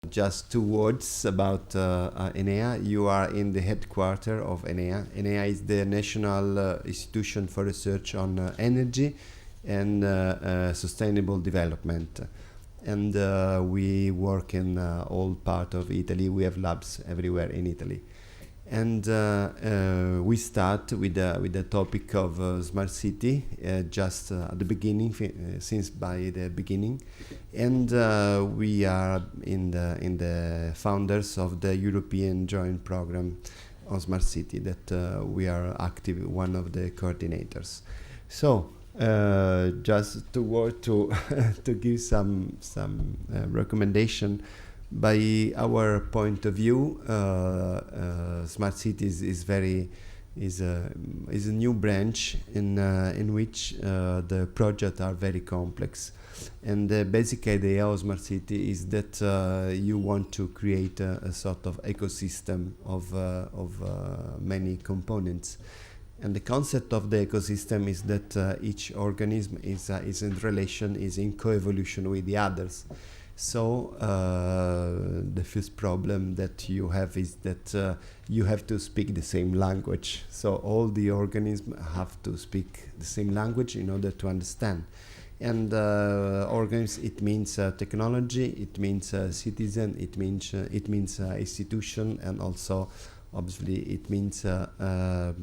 Just two words about ENEA. You are in the headquarters of ENEA. ENEA is the National Institution for Research on Energy and Sustainable Development. And we work in all part of Italy. We have labs everywhere in Italy. And we start with the topic of smart city just at the beginning, since by the beginning, and we are in the founders of the European Joint Program on Smart City that we are active, one of the coordinators. So just to give some recommendation. By our point of view, smart cities is a new branch in which the projects are very complex, and the basic idea of smart city is that you want to create a sort of ecosystem of many components. And the concept of the ecosystem is that each organism is in relation, is in coevolution with the others. So the first problem that you have is that you have to speak the same language. So all the organisms have to speak the same language in order to understand. And organisms, it means technology, it means citizen, it means institution, and also obviously it means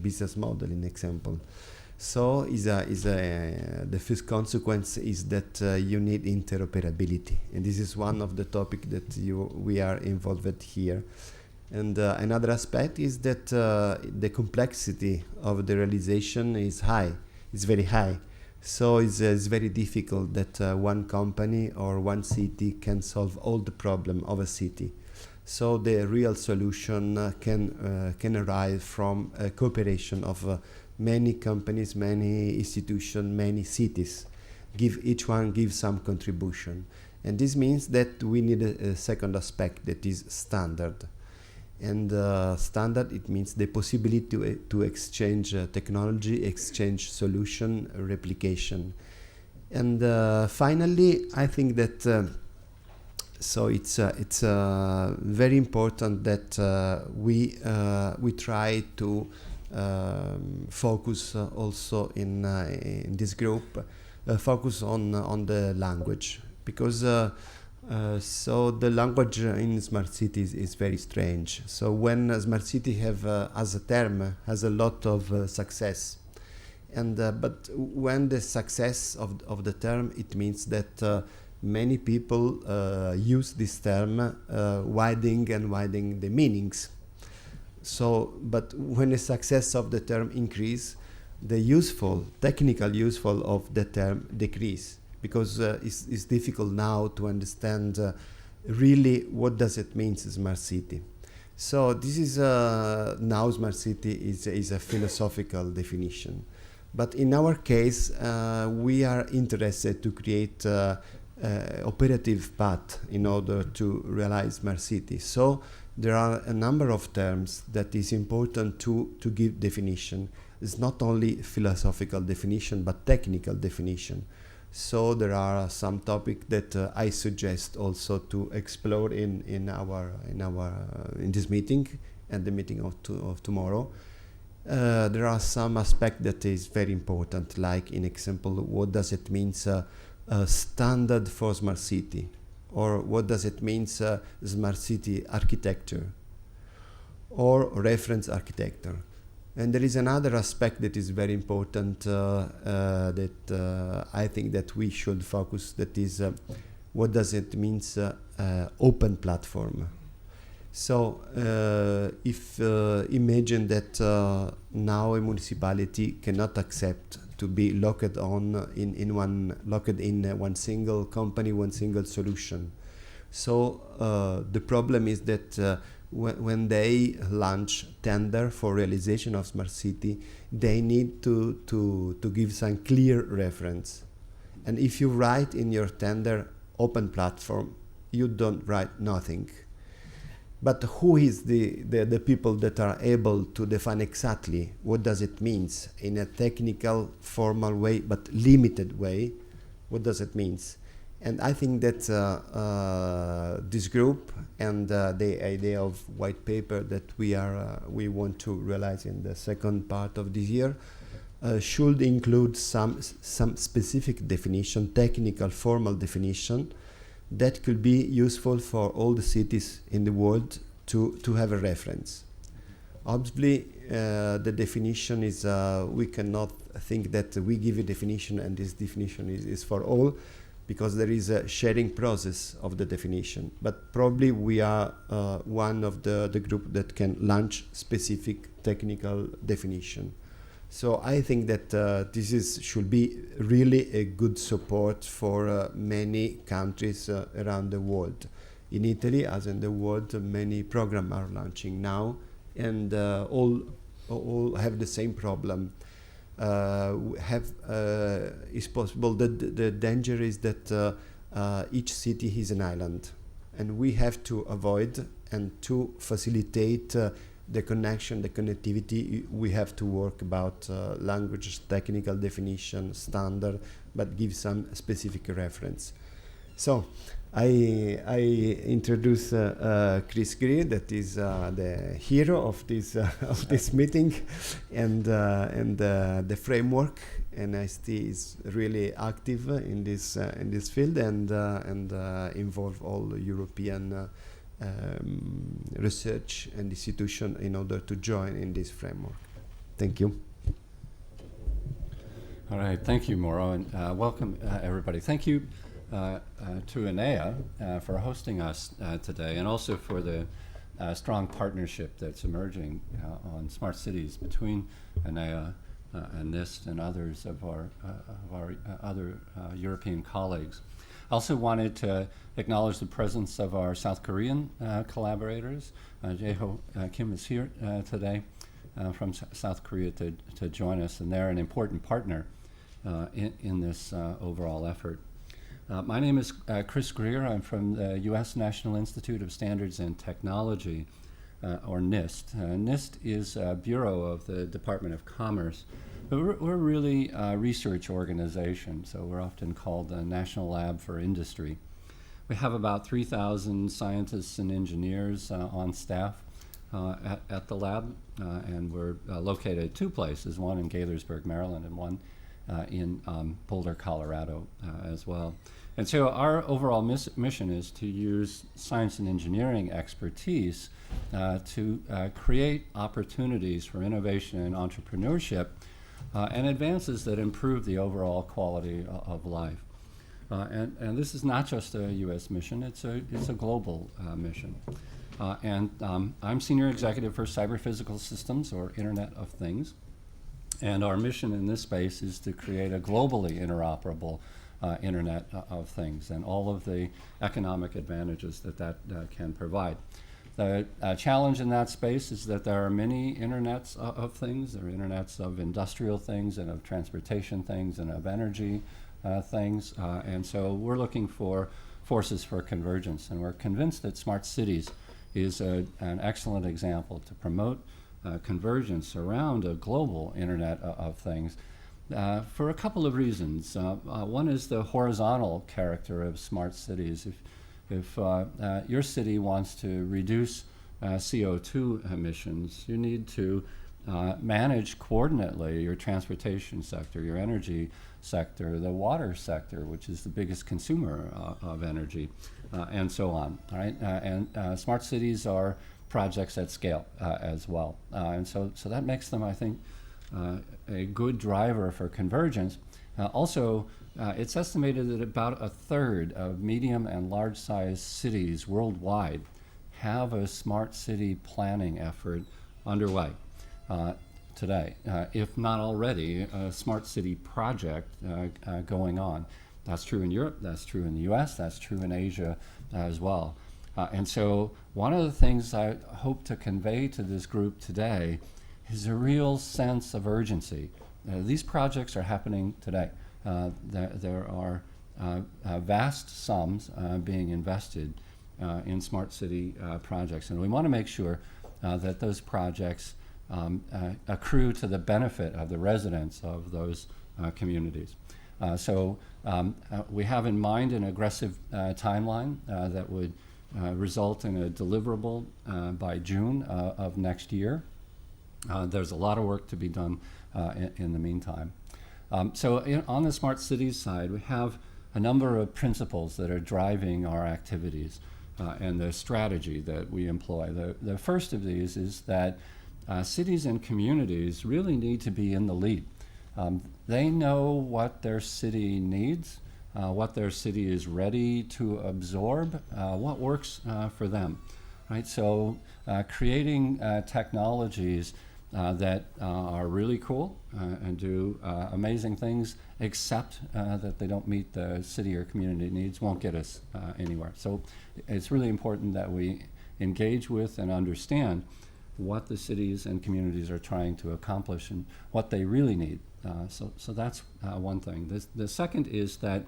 business model in example. So the first consequence is that you need interoperability, and this is one of the topics that we are involved here. And another aspect is that the complexity of the realization is high. It's very high. So it's very difficult that one company or one city can solve all the problem of a city. So the real solution can arise from a cooperation of many companies, many institutions, many cities. Each one gives some contribution. And this means that we need a second aspect, that is standard. And standard, it means the possibility to exchange technology, exchange solution, replication. And finally, I think that so it's very important that we try to focus also in this group, focus on the language, because so the language in smart cities is very strange. So when a smart city as a term has a lot of success, and but when the success of the term, it means that many people use this term, widening the meanings. So, but when the success of the term increase, the technical useful of the term decrease, because it's difficult now to understand really what does it mean smart city. So this is now smart city is a philosophical definition, but in our case we are interested to create operative path in order to realize smart city. So there are a number of terms that is important to give definition. It's not only philosophical definition, but technical definition. So there are some topics that I suggest also to explore in this meeting and the meeting of tomorrow. There are some aspects that is very important, like in example, what does it mean standard for smart city? Or what does it mean smart city architecture or reference architecture? And there is another aspect that is very important that I think that we should focus, that is what does it mean open platform? So if imagine that now a municipality cannot accept to be locked in one single company, one single solution. So the problem is that when they launch tender for realization of smart city, they need to give some clear reference. And if you write in your tender open platform, you don't write nothing. But who is the people that are able to define exactly what does it mean in a technical, formal way, but limited way? What does it mean? And I think that this group and the idea of white paper that we want to realize in the second part of this year should include some specific definition, technical, formal definition, that could be useful for all the cities in the world to have a reference. Obviously, the definition is, we cannot think that we give a definition and this definition is for all, because there is a sharing process of the definition. But probably we are one of the group that can launch specific technical definition. So I think that this should be really a good support for many countries around the world. In Italy, as in the world, many programs are launching now, and all have the same problem. It's possible that the danger is that each city is an island, and we have to avoid and to facilitate the connection, the connectivity. We have to work about language, technical definition, standard, but give some specific reference. So I introduce Chris Greer, that is the hero of this meeting, and the framework. NIST is really active in this field and involve all European research and institution in order to join in this framework. Thank you. All right, thank you, Mauro, and welcome everybody. Thank you to ENEA for hosting us today, and also for the strong partnership that's emerging on smart cities between ENEA and NIST and others of our other European colleagues. I also wanted to acknowledge the presence of our South Korean collaborators. Jae-ho Kim is here today from South Korea to join us, and they're an important partner in this overall effort. My name is Chris Greer. I'm from the U.S. National Institute of Standards and Technology, or NIST. NIST is a bureau of the Department of Commerce. But we're really a research organization, so we're often called the National Lab for Industry. We have about 3,000 scientists and engineers on staff at the lab, and we're located at two places, one in Gaithersburg, Maryland, and one in Boulder, Colorado as well. And so our overall mission is to use science and engineering expertise to create opportunities for innovation and entrepreneurship and advances that improve the overall quality of life. And this is not just a U.S. mission, it's a global mission. I'm Senior Executive for Cyber Physical Systems, or Internet of Things. And our mission in this space is to create a globally interoperable Internet of Things and all of the economic advantages that can provide. The challenge in that space is that there are many internets of things. There are internets of industrial things and of transportation things and of energy things. And so we're looking for forces for convergence. And we're convinced that smart cities is an excellent example to promote convergence around a global Internet of Things for a couple of reasons. One is the horizontal character of smart cities. If your city wants to reduce CO2 emissions, you need to manage coordinately your transportation sector, your energy sector, the water sector, which is the biggest consumer of energy, and so on. All right? And smart cities are projects at scale as well. And so that makes them, I think, a good driver for convergence. Also, it's estimated that about a third of medium and large-sized cities worldwide have a smart city planning effort underway today, if not already a smart city project going on. That's true in Europe, that's true in the US, that's true in Asia as well. And so one of the things I hope to convey to this group today is a real sense of urgency. These projects are happening today. There are vast sums being invested in smart city projects, and we want to make sure that those projects accrue to the benefit of the residents of those communities. We have in mind an aggressive timeline that would result in a deliverable by June of next year. There's a lot of work to be done in the meantime. On the smart cities side, we have a number of principles that are driving our activities and the strategy that we employ. The first of these is that cities and communities really need to be in the lead. They know what their city needs, what their city is ready to absorb, what works for them, right? So creating technologies that are really cool and do amazing things, except that they don't meet the city or community needs, won't get us anywhere. So it's really important that we engage with and understand what the cities and communities are trying to accomplish and what they really need. So that's one thing. The second is that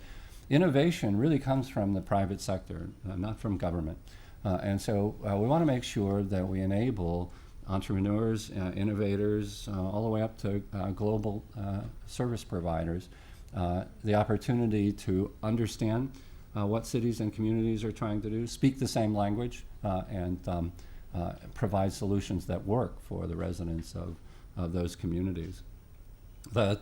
innovation really comes from the private sector, not from government. And so we want to make sure that we enable entrepreneurs, innovators, all the way up to global service providers, the opportunity to understand what cities and communities are trying to do, speak the same language, and provide solutions that work for the residents of those communities. The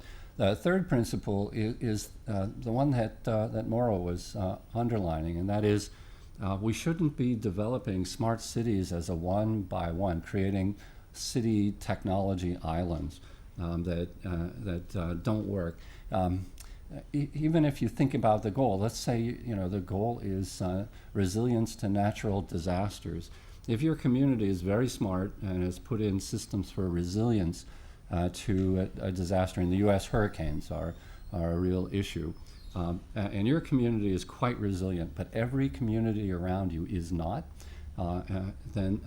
third principle is the one that Mauro was underlining, and that is we shouldn't be developing smart cities as a one-by-one, creating city technology islands that don't work. Even if you think about the goal, let's say the goal is resilience to natural disasters. If your community is very smart and has put in systems for resilience to a disaster, in the U.S. hurricanes are a real issue, and your community is quite resilient, but every community around you is not, then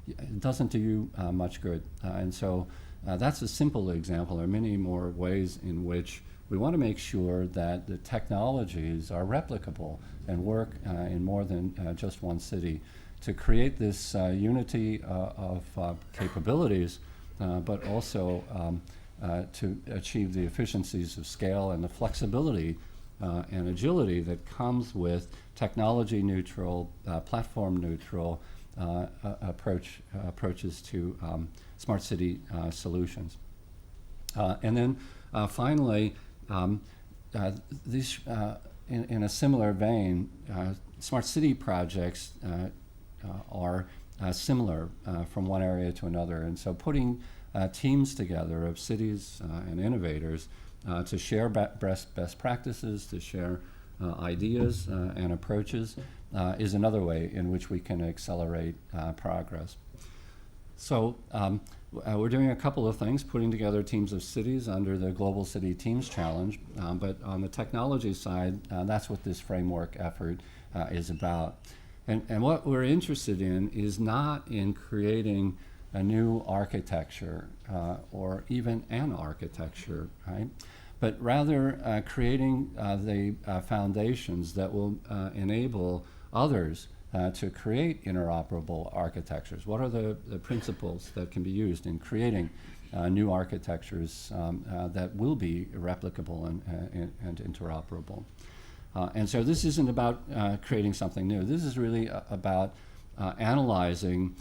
it doesn't do you much good. And so that's a simple example. There are many more ways in which we want to make sure that the technologies are replicable and work in more than just one city to create this unity of capabilities, but also to achieve the efficiencies of scale and the flexibility and agility that comes with technology-neutral, platform-neutral approaches to smart city solutions. And then finally, these, in a similar vein, smart city projects are similar from one area to another. And so putting teams together of cities and innovators to share best practices, to share ideas and approaches is another way in which we can accelerate progress. So we're doing a couple of things, putting together teams of cities under the Global City Teams Challenge, but on the technology side, that's what this framework effort is about. And what we're interested in is not in creating a new architecture or even an architecture, right? But rather creating the foundations that will enable others to create interoperable architectures. What are the principles that can be used in creating new architectures that will be replicable and interoperable? And so this isn't about creating something new. This is really about analyzing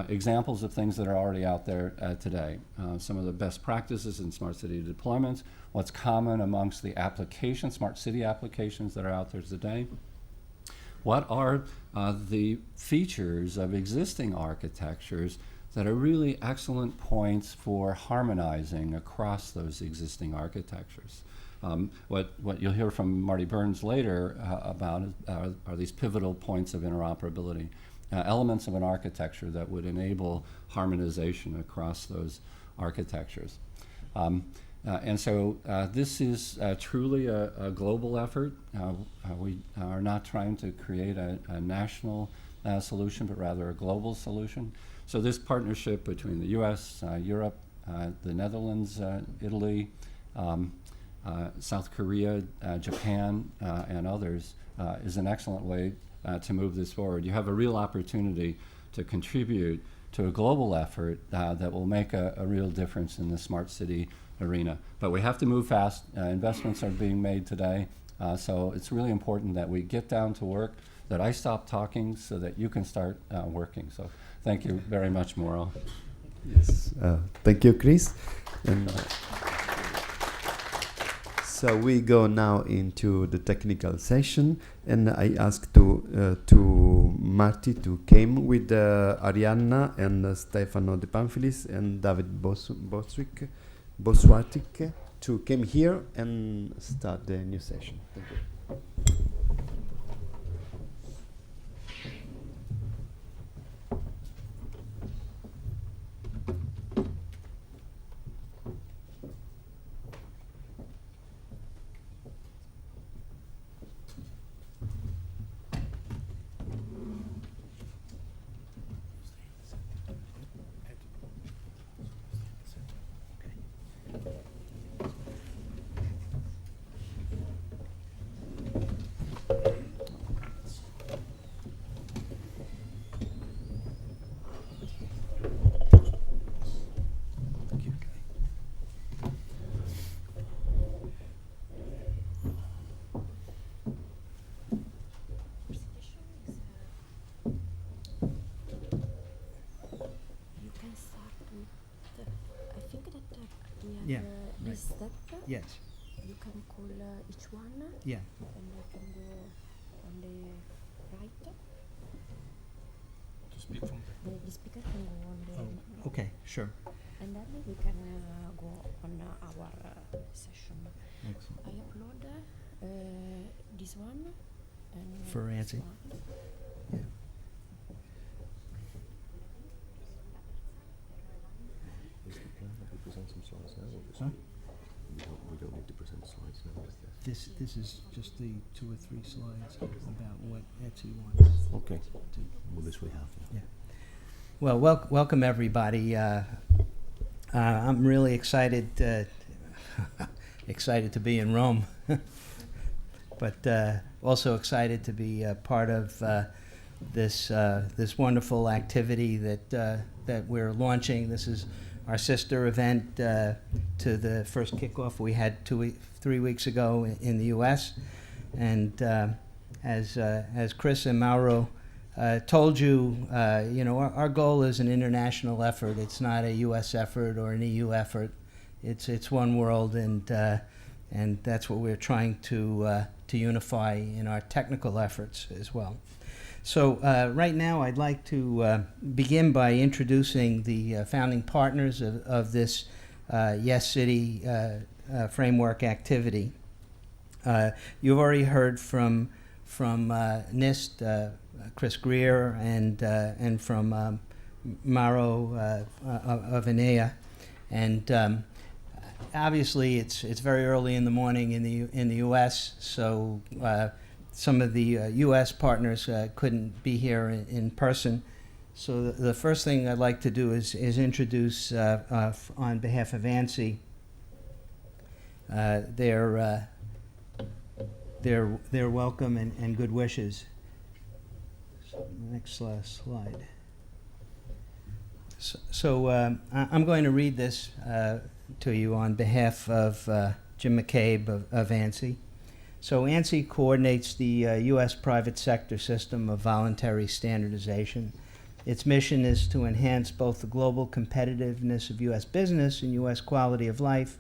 examples of things that are already out there today. Some of the best practices in smart city deployments, what's common amongst the applications, smart city applications that are out there today. What are the features of existing architectures that are really excellent points for harmonizing across those existing architectures? What you'll hear from Marty Burns later about are these pivotal points of interoperability, elements of an architecture that would enable harmonization across those architectures. And so this is truly a global effort. We are not trying to create a national solution, but rather a global solution. So this partnership between the US, Europe, the Netherlands, Italy, South Korea, Japan, and others is an excellent way to move this forward. You have a real opportunity to contribute to a global effort that will make a real difference in the smart city arena. But we have to move fast. Investments are being made today. So it's really important that we get down to work, that I stop talking so that you can start working. So thank you very much, Mauro. Yes. Thank you, Chris. And so we go now into the technical session, and I ask to Marty to come with Arianna and Stefano de Panfilis and David Boswarthick to come here and start the new session. Thank you. Yeah, this step. yes, You can call each one, yeah. and I can go on the right. To speak from The speaker can go on the. Oh, okay, sure. And then we can go on our session. Excellent. I upload this one and For this Ansi. one. Yeah. Is the plan that we present some slides now? Or just Huh? we don't need to present slides now. This is just the 2 or 3 slides about what ETSI wants. Okay. To, Well, this we have. yeah. Well, welcome everybody. I'm really excited excited to be in Rome, but also excited to be part of this wonderful activity that we're launching. This is our sister event to the first kickoff we had 3 weeks ago in the U.S. And as Chris and Mauro told you, our goal is an international effort. It's not a U.S. effort or an EU effort. It's one world, and that's what we're trying to unify in our technical efforts as well. So right now, I'd like to begin by introducing the founding partners of this IES-City framework activity. You've already heard from NIST, Chris Greer, and from Mauro of ENEA, and obviously it's very early in the morning in the U.S., so some of the U.S. partners couldn't be here in person. So the first thing I'd like to do is introduce on behalf of ANSI their welcome and good wishes. So next slide. So I'm going to read this to you on behalf of Jim McCabe of ANSI. So ANSI coordinates the U.S. private sector system of voluntary standardization. Its mission is to enhance both the global competitiveness of U.S. business and U.S. quality of life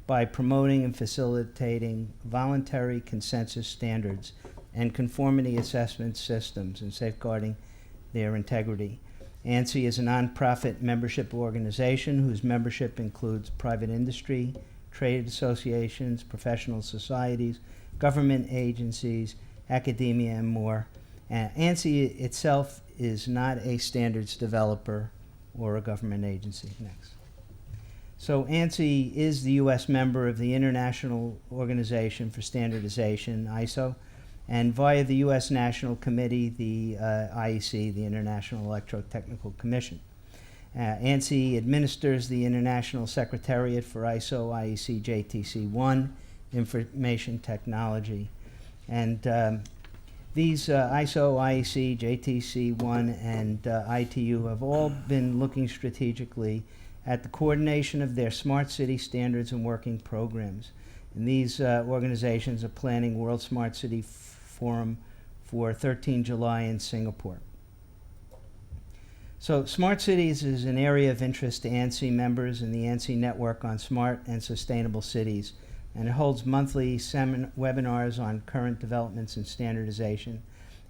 by promoting and facilitating voluntary consensus standards and conformity assessment systems and safeguarding their integrity. ANSI is a nonprofit membership organization whose membership includes private industry, trade associations, professional societies, government agencies, academia, and more. ANSI itself is not a standards developer or a government agency. Next. So ANSI is the U.S. member of the International Organization for Standardization, ISO, and via the U.S. National Committee, the IEC, the International Electrotechnical Commission. ANSI administers the International Secretariat for ISO IEC JTC1 Information Technology. And These ISO, IEC, JTC1, and ITU have all been looking strategically at the coordination of their smart city standards and working programs. And these organizations are planning World Smart City Forum for 13 July in Singapore. So smart cities is an area of interest to ANSI members and the ANSI network on smart and sustainable cities, and it holds monthly webinars on current developments in standardization.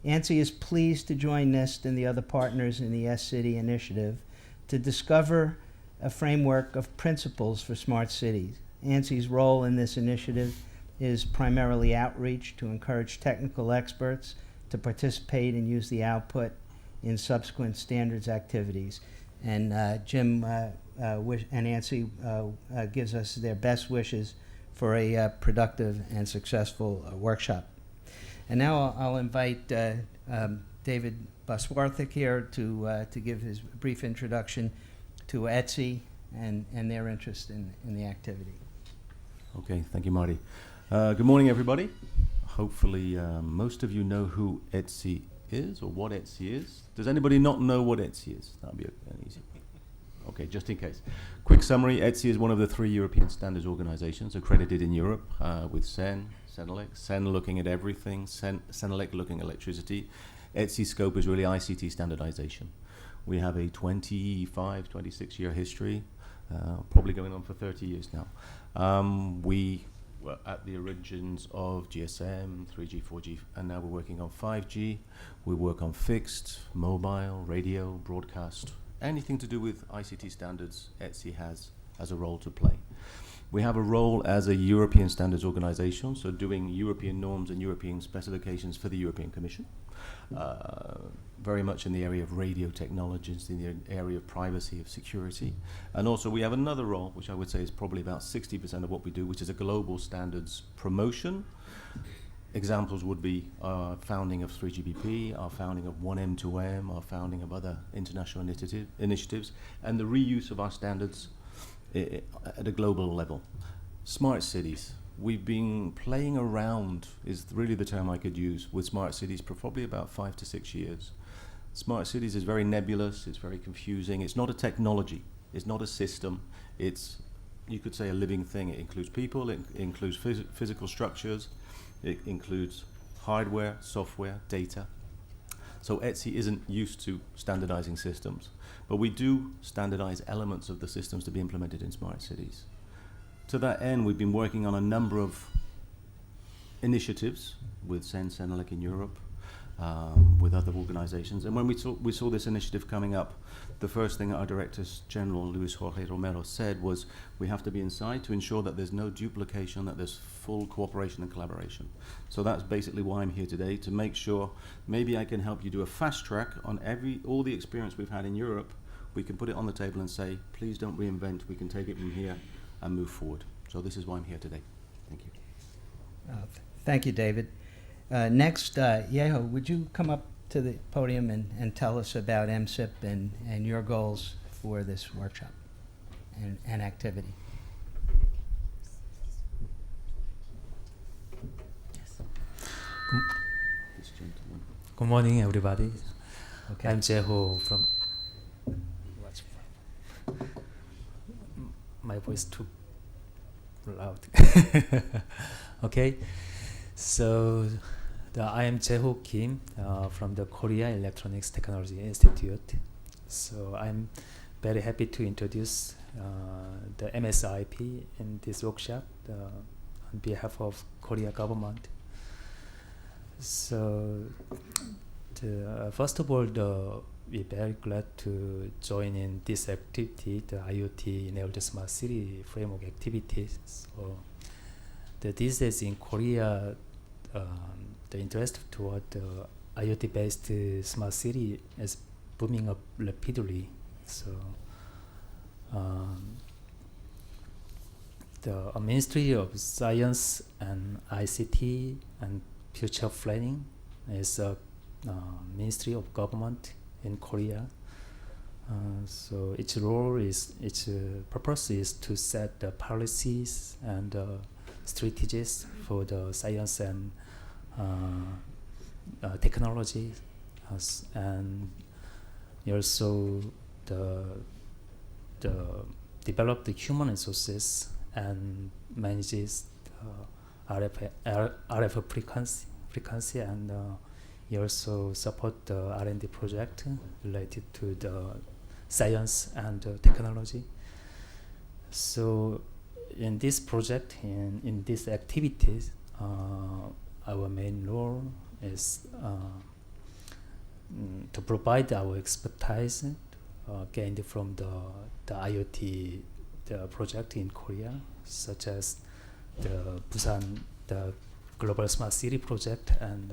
ANSI is pleased to join NIST and the other partners in the ETSI initiative to discover a framework of principles for smart cities. ANSI's role in this initiative is primarily outreach to encourage technical experts to participate and use the output in subsequent standards activities. And Jim and ANSI gives us their best wishes for a productive and successful workshop. And now I'll invite David Boswarthick here to give his brief introduction to ETSI and their interest in the activity. Okay, thank you, Marty. Good morning, everybody. Hopefully, most of you know who ETSI is or what ETSI is. Does anybody not know what ETSI is? That'll be an easy. Okay, just in case. Quick summary, ETSI is one of the 3 European standards organizations accredited in Europe with CENELEC, CEN looking at everything, CENELEC looking at electricity. ETSI's scope is really ICT standardization. We have a 25, 26-year history, probably going on for 30 years now. We were at the origins of GSM, 3G, 4G, and now we're working on 5G. We work on fixed, mobile, radio, broadcast, anything to do with ICT standards, ETSI has a role to play. We have a role as a European standards organization, so doing European norms and European specifications for the European Commission. Very much in the area of radio technologies, in the area of privacy, of security. And also we have another role, which I would say is probably about 60% of what we do, which is a global standards promotion. Examples would be our founding of 3GPP, our founding of 1M2M, our founding of other international initiatives, and the reuse of our standards at a global level. Smart cities. We've been playing around, is really the term I could use, with smart cities for probably about 5 to 6 years. Smart cities is very nebulous, it's very confusing. It's not a technology, it's not a system. It's, you could say, a living thing. It includes people, it includes physical structures, it includes hardware, software, data. So ETSI isn't used to standardizing systems, but we do standardize elements of the systems to be implemented in smart cities. To that end, we've been working on a number of initiatives with CENELEC in Europe, with other organizations. And when we saw this initiative coming up, the first thing our Director General, Luis Jorge Romero, said was, we have to be inside to ensure that there's no duplication, that there's full cooperation and collaboration. So that's basically why I'm here today, to make sure maybe I can help you do a fast track on all the experience we've had in Europe. We can put it on the table and say, please don't reinvent, we can take it from here and move forward. So this is why I'm here today. Thank you. Thank you, David. Next, Yeho, would you come up to the podium and tell us about MSIP and your goals for this workshop and activity? Yes. Good morning, everybody. Okay. I'm Jeho from... My voice too loud. Okay, so I am Jeho Kim from the Korea Electronics Technology Institute. So I'm very happy to introduce the MSIP in this workshop on behalf of Korea government. So first of all, we're very glad to join in this activity, the IoT enabled smart city framework activities. So these days in Korea, the interest toward the IoT-based smart city is booming up rapidly. So the Ministry of Science and ICT and Future Planning is a ministry of government in Korea. So its purpose is to set the policies and strategies for the science and technology, and also the develop the human resources and manages RF frequency, and he also support the R&D project related to the science and technology. So in this project, in these activities, our main role is to provide our expertise gained from the IoT project in Korea, such as the Busan, the Global Smart City project, and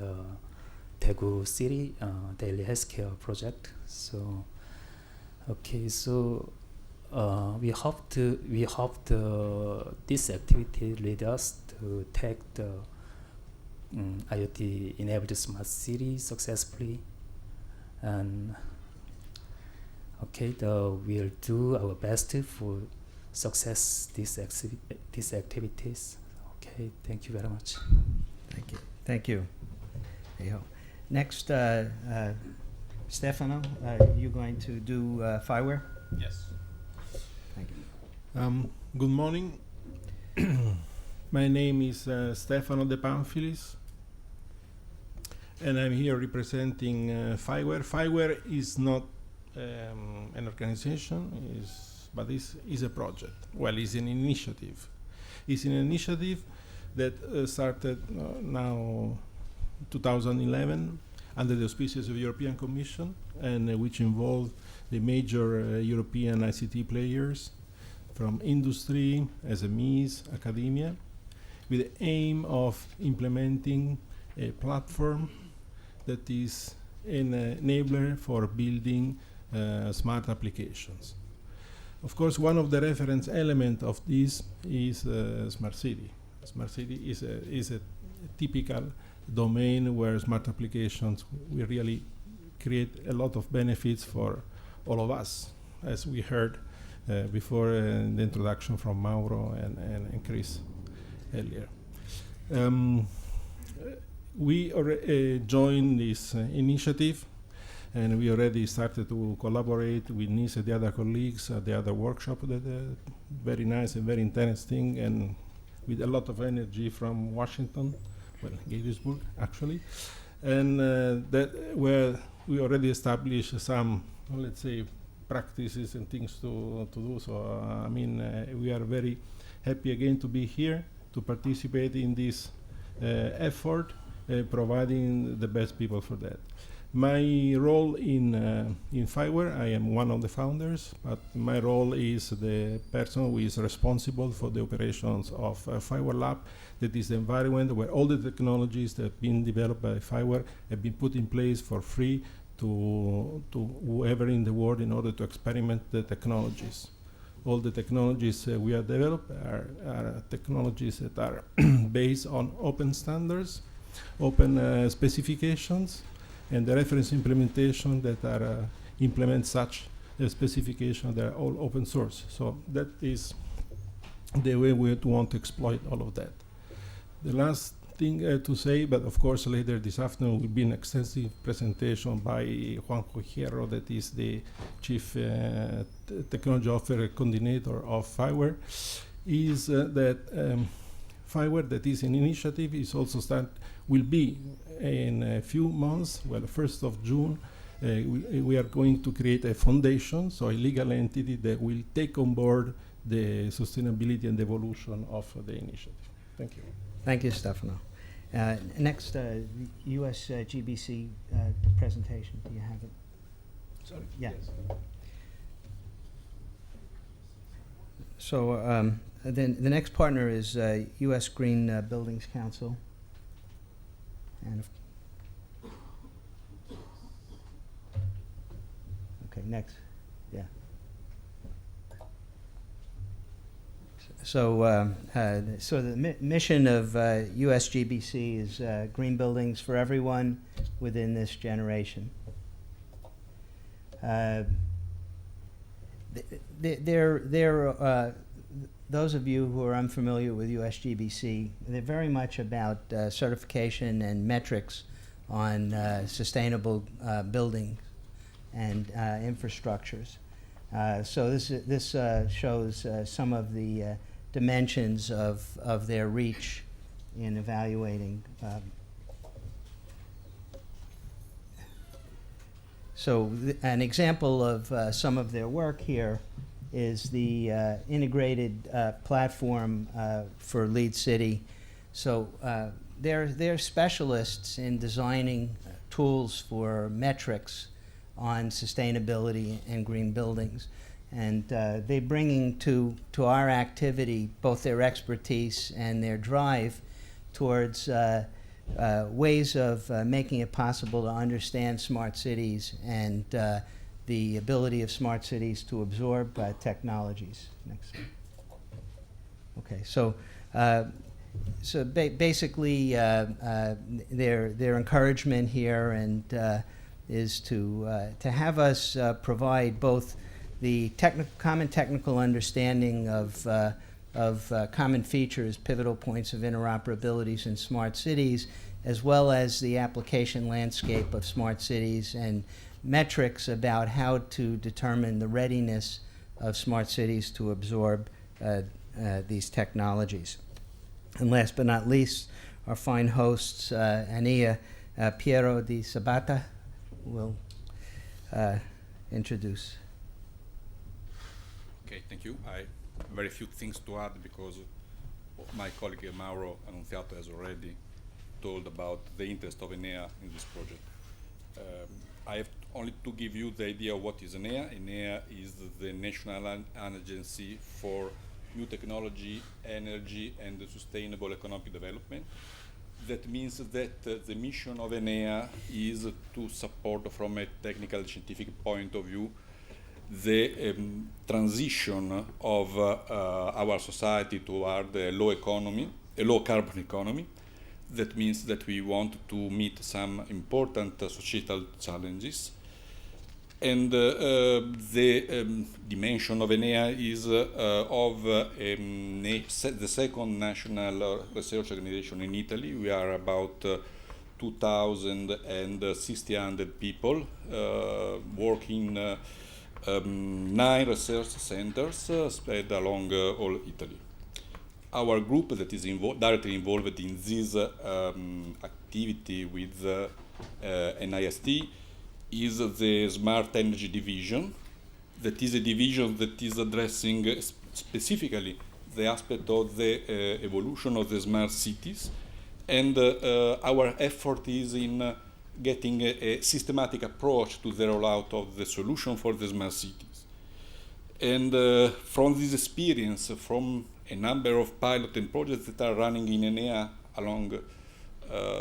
Daegu City Daily Healthcare project. So, okay, so we hope this activity lead us to take the IoT enabled smart city successfully, and okay, we'll do our best for success these activities. Okay, thank you very much. Thank you. Thank you. Hey-ho. Next, Stefano, you going to do fireware? Yes. Thank you. Good morning. My name is Stefano de Panfilis, and I'm here representing fireware. Fireware is not an organization, but is a project. Well, it's an initiative. It's an initiative that started now 2011 under the auspices of the European Commission, and which involved the major European ICT players from industry, SMEs, academia, with the aim of implementing a platform that is an enabler for building smart applications. Of course, one of the reference elements of this is Smart City. Smart City is a typical domain where smart applications will really create a lot of benefits for all of us, as we heard before in the introduction from Mauro and Chris earlier. We joined this initiative, and we already started to collaborate with NIST and the other colleagues at the other workshop that very nice and very interesting, and with a lot of energy from Washington, well, Gettysburg actually, and that where we already established some, let's say, practices and things to do. So I mean, we are very happy again to be here to participate in this effort, providing the best people for that. My role in fireware, I am one of the founders, but my role is the person who is responsible for the operations of Fireware Lab. That is the environment where all the technologies that have been developed by Fireware have been put in place for free to whoever in the world in order to experiment the technologies. All the technologies we have developed are technologies that are based on open standards, open specifications, and the reference implementation that are implement such specification. They're all open source. So that is the way we want to exploit all of that. The last thing to say, but of course later this afternoon will be an extensive presentation by Juanjo Hierro, that is the Chief Technology Officer Coordinator of Fireware, is that Fireware, that is an initiative, is also will be in a few months, well, 1st of June, we are going to create a foundation, so a legal entity that will take on board the sustainability and evolution of the initiative. Thank you. Thank you, Stefano. Next, US GBC presentation. Do you have it? Sorry. Yeah. Yes. So then the next partner is US Green Buildings Council. And okay, next. Yeah. So the mission of USGBC is green buildings for everyone within this generation. Those of you who are unfamiliar with USGBC, they're very much about certification and metrics on sustainable buildings and infrastructures. So this shows some of the dimensions of their reach in evaluating. An example of some of their work here is the integrated platform for Lead City. So they're specialists in designing tools for metrics on sustainability and green buildings. And they're bringing to our activity both their expertise and their drive towards ways of making it possible to understand smart cities and the ability of smart cities to absorb technologies. Next. Okay, so basically their encouragement here and is to have us provide both the common technical understanding of common features, pivotal points of interoperabilities in smart cities, as well as the application landscape of smart cities and metrics about how to determine the readiness of smart cities to absorb these technologies. And last but not least, our fine hosts, ENEA, Piero Di Sabata, will introduce. Okay, thank you. I very few things to add because my colleague Mauro Annunziato has already told about the interest of ENEA in this project. I have only to give you the idea of what is ENEA. ENEA is the National Agency for New Technology, Energy and Sustainable Economic Development. That means that the mission of ENEA is to support from a technical scientific point of view the transition of our society toward a low carbon economy. That means that we want to meet some important societal challenges. And the dimension of ENEA is of the second national research organization in Italy. We are about 2,600 people working 9 research centers spread along all Italy. Our group that is directly involved in this activity with NIST is the Smart Energy Division. That is a division that is addressing specifically the aspect of the evolution of the smart cities. And our effort is in getting a systematic approach to the rollout of the solution for the smart cities. And from this experience, from a number of pilot and projects that are running in ENEA along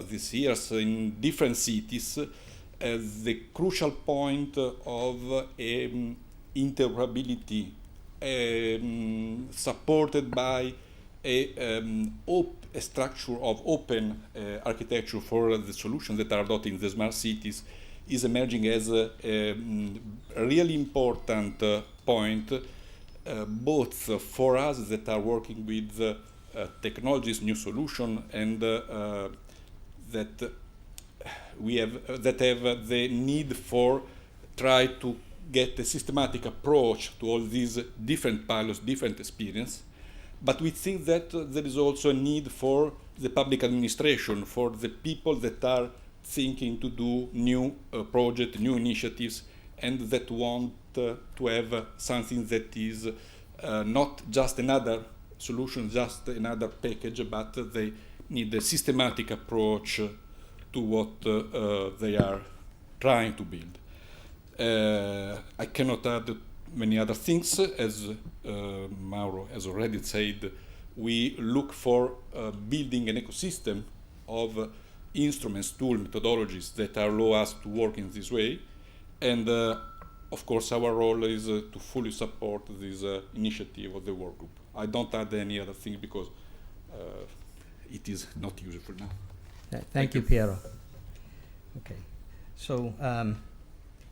these years in different cities, the crucial point of interoperability supported by a structure of open architecture for the solutions that are adopted in the smart cities is emerging as a really important point, both for us that are working with technologies, new solution, and that have the need for try to get a systematic approach to all these different pilots, different experience. But we think that there is also a need for the public administration, for the people that are thinking to do new projects, new initiatives, and that want to have something that is not just another solution, just another package, but they need a systematic approach to what they are trying to build. I cannot add many other things. As Mauro has already said, we look for building an ecosystem of instruments, tools, methodologies that allow us to work in this way. And of course, our role is to fully support this initiative of the work group. I don't add any other thing because it is not useful now. Thank you, Piero. Okay, so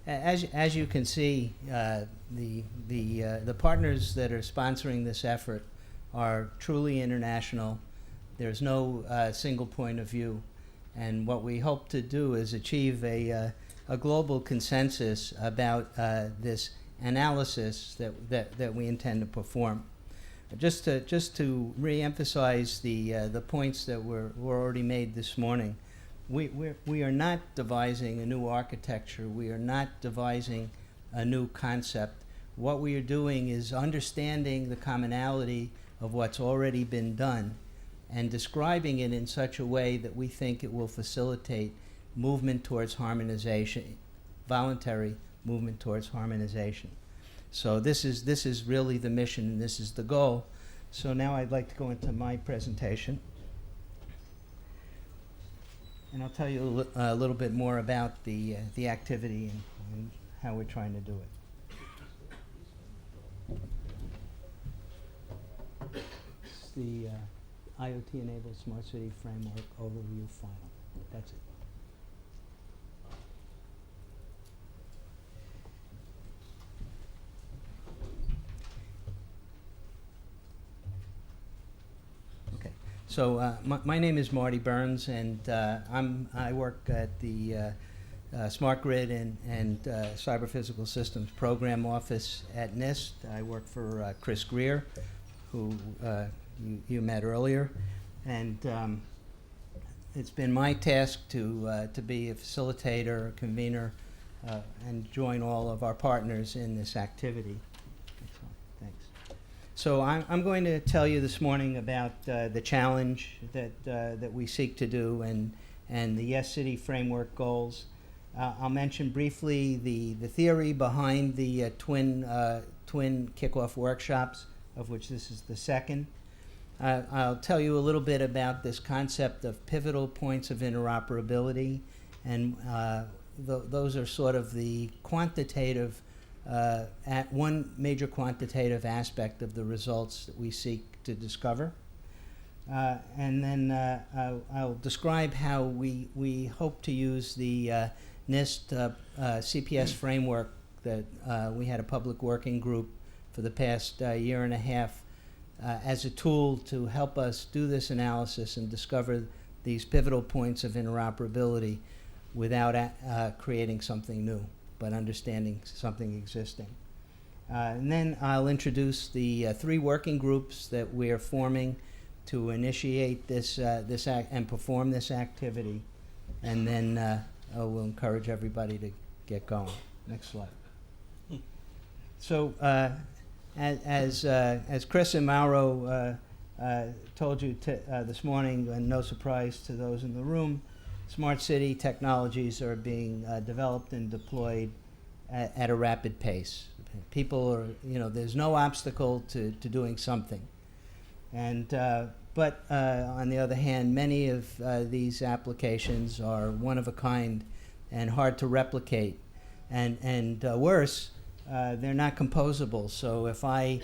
as you can see, the partners that are sponsoring this effort are truly international. There's no single point of view, And what we hope to do is achieve a global consensus about this analysis that we intend to perform. Just to re-emphasize the points that were already made this morning, we are not devising a new architecture. We are not devising a new concept. What we are doing is understanding the commonality of what's already been done and describing it in such a way that we think it will facilitate movement towards harmonization, voluntary movement towards harmonization. So this is really the mission, and this is the goal. So now I'd like to go into my presentation. And I'll tell you a little bit more about the activity and how we're trying to do it. It's the IoT-enabled smart city framework overview final. That's it. Okay. So my name is Marty Burns, and I work at the Smart Grid and Cyber Physical Systems Program Office at NIST. I work for Chris Greer, who you met earlier, and it's been my task to be a facilitator, a convener, and join all of our partners in this activity. Excellent. Thanks. So I'm going to tell you this morning about the challenge that we seek to do and the ETSI framework goals. I'll mention briefly the theory behind the twin kickoff workshops, of which this is the second. I'll tell you a little bit about this concept of pivotal points of interoperability, and those are sort of the quantitative, one major quantitative aspect of the results that we seek to discover. And then I'll describe how we hope to use the NIST CPS framework that we had a public working group for the past year and a half as a tool to help us do this analysis and discover these pivotal points of interoperability without creating something new, but understanding something existing. And then I'll introduce the 3 working groups that we are forming to initiate this and perform this activity, and then we'll encourage everybody to get going. Next slide. So as Chris and Mauro told you this morning, and no surprise to those in the room, smart city technologies are being developed and deployed at a rapid pace. People are, there's no obstacle to doing something. And but on the other hand, many of these applications are one of a kind and hard to replicate, and worse, they're not composable. So if I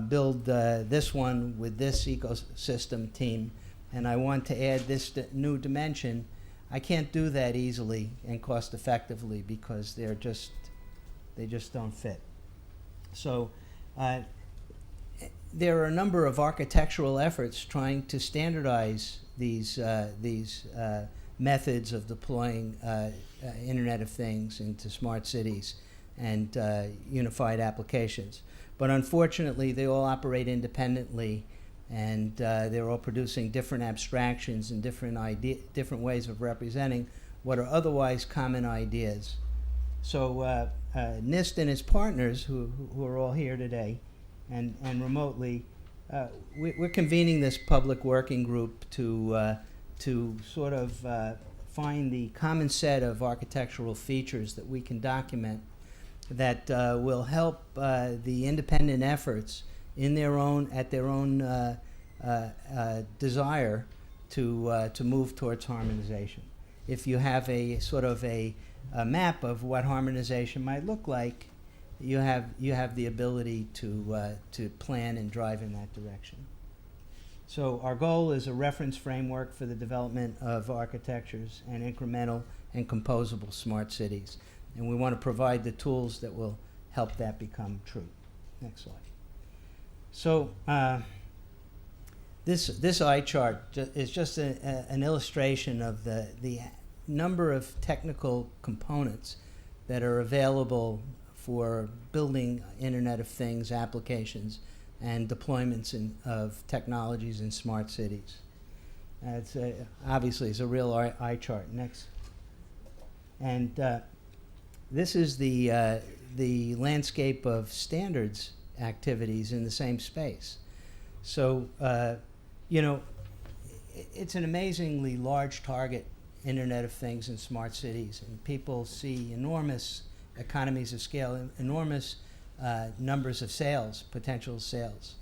build this one with this ecosystem team, and I want to add this new dimension, I can't do that easily and cost effectively because they just don't fit. So there are a number of architectural efforts trying to standardize these methods of deploying Internet of Things into smart cities and unified applications. But unfortunately, they all operate independently, and they're all producing different abstractions and different ways of representing what are otherwise common ideas. So NIST and its partners, who are all here today and remotely, we're convening this public working group to sort of find the common set of architectural features that we can document that will help the independent efforts at their own desire to move towards harmonization. If you have a sort of a map of what harmonization might look like, you have the ability to plan and drive in that direction. So our goal is a reference framework for the development of architectures and incremental and composable smart cities. And we want to provide the tools that will help that become true. Next slide. So this eye chart is just an illustration of the number of technical components that are available for building Internet of Things applications and deployments of technologies in smart cities. Obviously, it's a real eye chart. Next. And this is the landscape of standards activities in the same space. So, it's an amazingly large target, Internet of Things in smart cities, and people see enormous economies of scale, enormous numbers of sales, potential sales.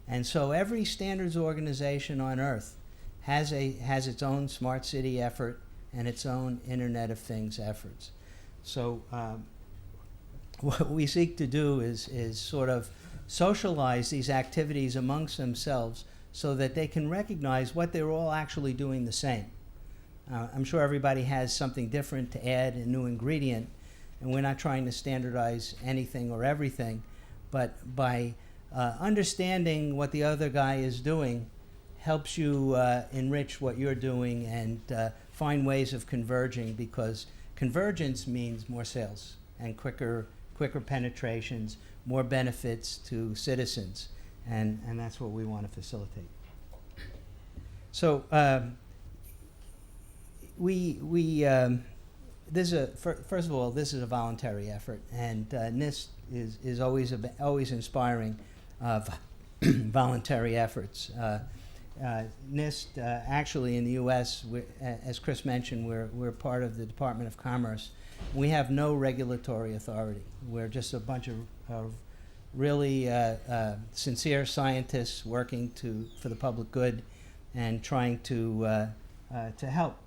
And so every standards organization on Earth has its own smart city effort and its own Internet of Things efforts. So what we seek to do is sort of socialize these activities amongst themselves so that they can recognize what they're all actually doing the same. I'm sure everybody has something different to add, a new ingredient, and we're not trying to standardize anything or everything, but by understanding what the other guy is doing helps you enrich what you're doing and find ways of converging, because convergence means more sales and quicker penetrations, more benefits to citizens, and that's what we want to facilitate. So first of all, this is a voluntary effort, and NIST is always inspiring voluntary efforts. NIST, actually in the U.S., as Chris mentioned, we're part of the Department of Commerce. We have no regulatory authority. We're just a bunch of really sincere scientists working for the public good and trying to help.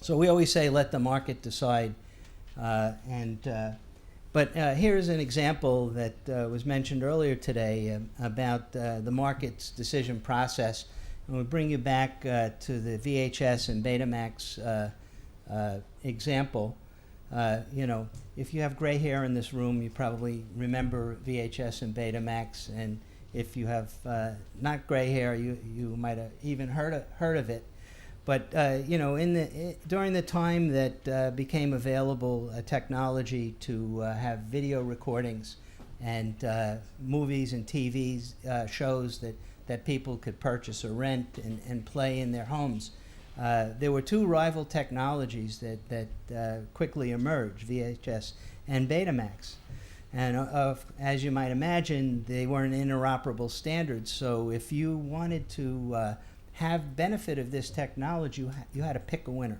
So we always say, let the market decide. But here's an example that was mentioned earlier today about the market's decision process. And we'll bring you back to the VHS and Betamax example. If you have gray hair in this room, you probably remember VHS and Betamax. And if you have not gray hair, you might have even heard of it. But during the time that became available technology to have video recordings and movies and TV shows that people could purchase or rent and play in their homes, there were two rival technologies that quickly emerged, VHS and Betamax. And as you might imagine, they weren't interoperable standards. So if you wanted to have benefit of this technology, you had to pick a winner.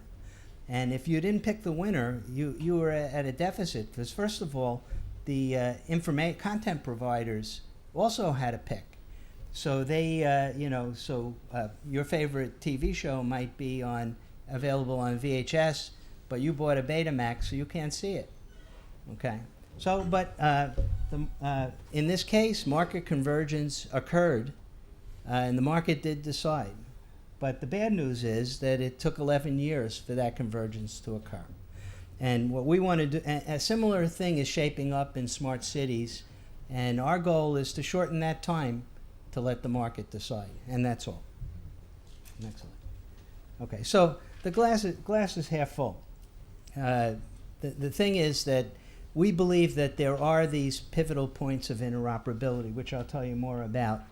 And if you didn't pick the winner, you were at a deficit, because first of all, the content providers also had to pick. So they, your favorite TV show might be available on VHS, but you bought a Betamax, so you can't see it. Okay. So, but in this case, market convergence occurred, and the market did decide. But the bad news is that it took 11 years for that convergence to occur. And what we want to do, a similar thing is shaping up in smart cities, and our goal is to shorten that time to let the market decide, and that's all. Next slide. Okay, so the glass is half full. The thing is that we believe that there are these pivotal points of interoperability, which I'll tell you more about,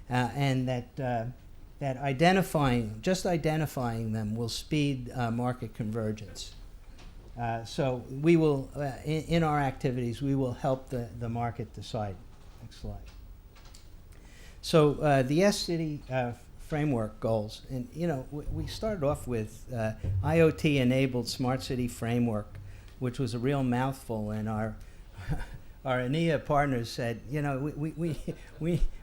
and that identifying them will speed market convergence. So we will, in our activities, we will help the market decide. Next slide. So the ETSI framework goals, and we started off with IoT-enabled smart city framework, which was a real mouthful, and our ENEA partners said,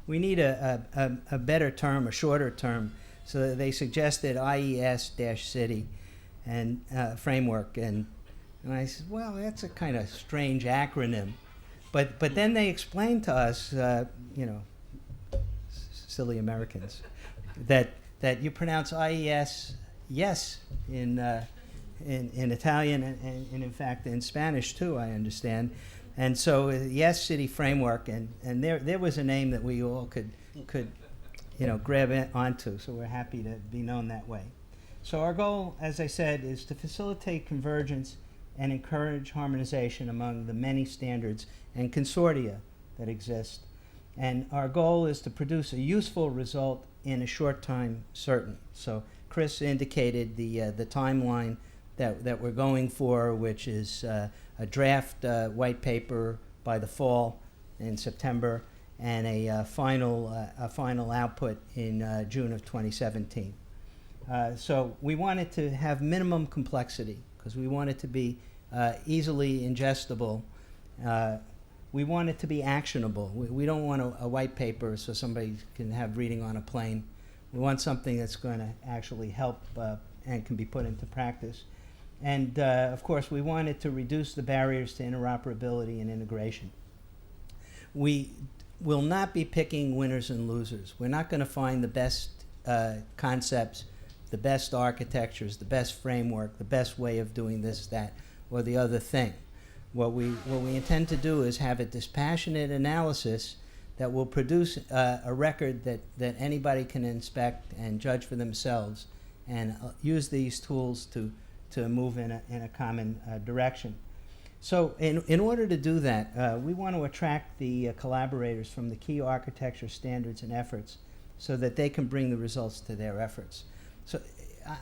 we need a better term, a shorter term. So they suggested IES-City and framework, and I said, well, that's a kind of strange acronym, but then they explained to us, silly Americans, that you pronounce IES yes in Italian and in fact in Spanish too, I understand. And so the ETSI framework, and there was a name that we all could grab onto. So we're happy to be known that way. So our goal, as I said, is to facilitate convergence and encourage harmonization among the many standards and consortia that exist. And our goal is to produce a useful result in a short time certain. So Chris indicated the timeline that we're going for, which is a draft white paper by the fall in September, and a final output in June of 2017. So we wanted to have minimum complexity because we want it to be easily ingestible. We want it to be actionable. We don't want a white paper so somebody can have reading on a plane. We want something that's going to actually help and can be put into practice. And of course, we wanted to reduce the barriers to interoperability and integration. We will not be picking winners and losers. We're not going to find the best concepts, the best architectures, the best framework, the best way of doing this, that, or the other thing. What we intend to do is have a dispassionate analysis that will produce a record that anybody can inspect and judge for themselves, and use these tools to move in a common direction. So in order to do that, we want to attract the collaborators from the key architecture standards and efforts so that they can bring the results to their efforts. So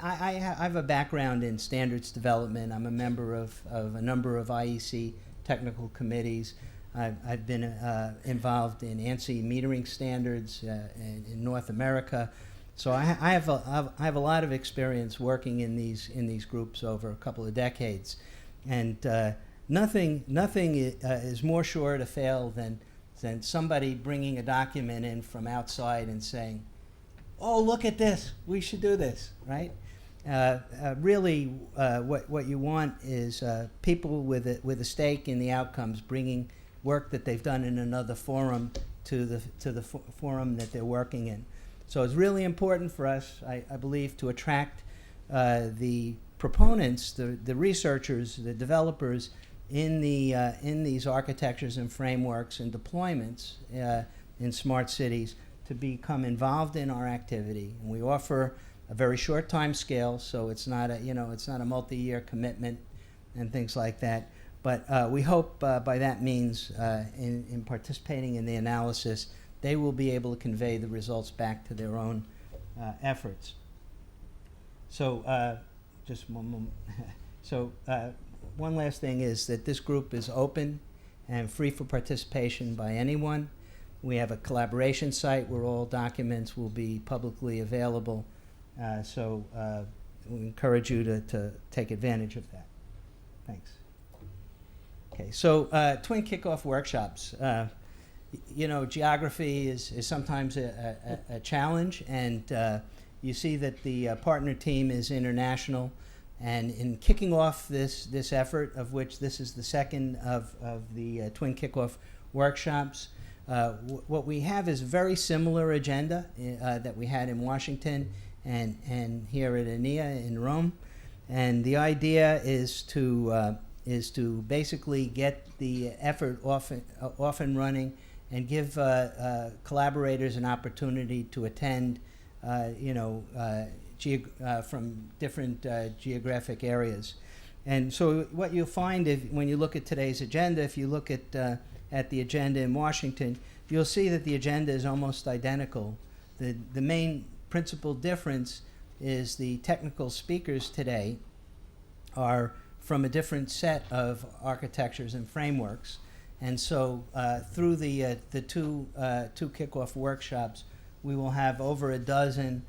I have a background in standards development. I'm a member of a number of IEC technical committees. I've been involved in ANSI metering standards in North America. So I have a lot of experience working in these groups over a couple of decades, and nothing is more sure to fail than somebody bringing a document in from outside and saying, "Oh, look at this! We should do this." Right? Really, what you want is people with a stake in the outcomes, bringing work that they've done in another forum to the forum that they're working in. So it's really important for us, I believe, to attract the proponents, the researchers, the developers in these architectures and frameworks and deployments in smart cities to become involved in our activity. And we offer a very short time scale, so it's not a multi-year commitment and things like that. But we hope by that means, in participating in the analysis, they will be able to convey the results back to their own efforts. So just one moment. So one last thing is that this group is open and free for participation by anyone. We have a collaboration site where all documents will be publicly available. So we encourage you to take advantage of that. Thanks. Okay, so twin kickoff workshops. Geography is sometimes a challenge, and you see that the partner team is international. And in kicking off this effort, of which this is the second of the twin kickoff workshops, what we have is a very similar agenda that we had in Washington and here at ENEA in Rome. And the idea is to basically get the effort off and running, and give collaborators an opportunity to attend, from different geographic areas. And so what you'll find when you look at today's agenda, if you look at the agenda in Washington, you'll see that the agenda is almost identical. The main principal difference is the technical speakers today are from a different set of architectures and frameworks. And so through the two kickoff workshops, we will have over a dozen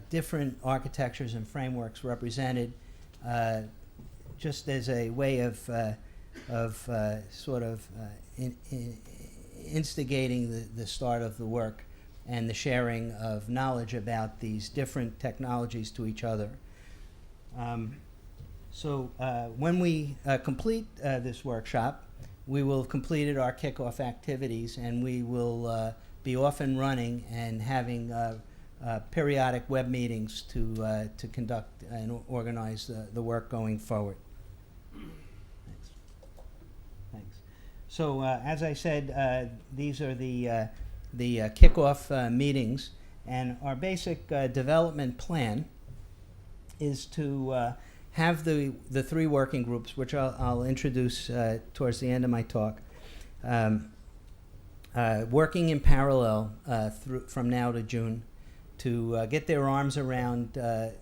different architectures and frameworks represented, just as a way of instigating the start of the work and the sharing of knowledge about these different technologies to each other. So when we complete this workshop, we will have completed our kickoff activities, and we will be off and running and having periodic web meetings to conduct and organize the work going forward. Thanks. So as I said, these are the kickoff meetings, And our basic development plan is to have the three working groups, which I'll introduce towards the end of my talk, working in parallel from now to June to get their arms around the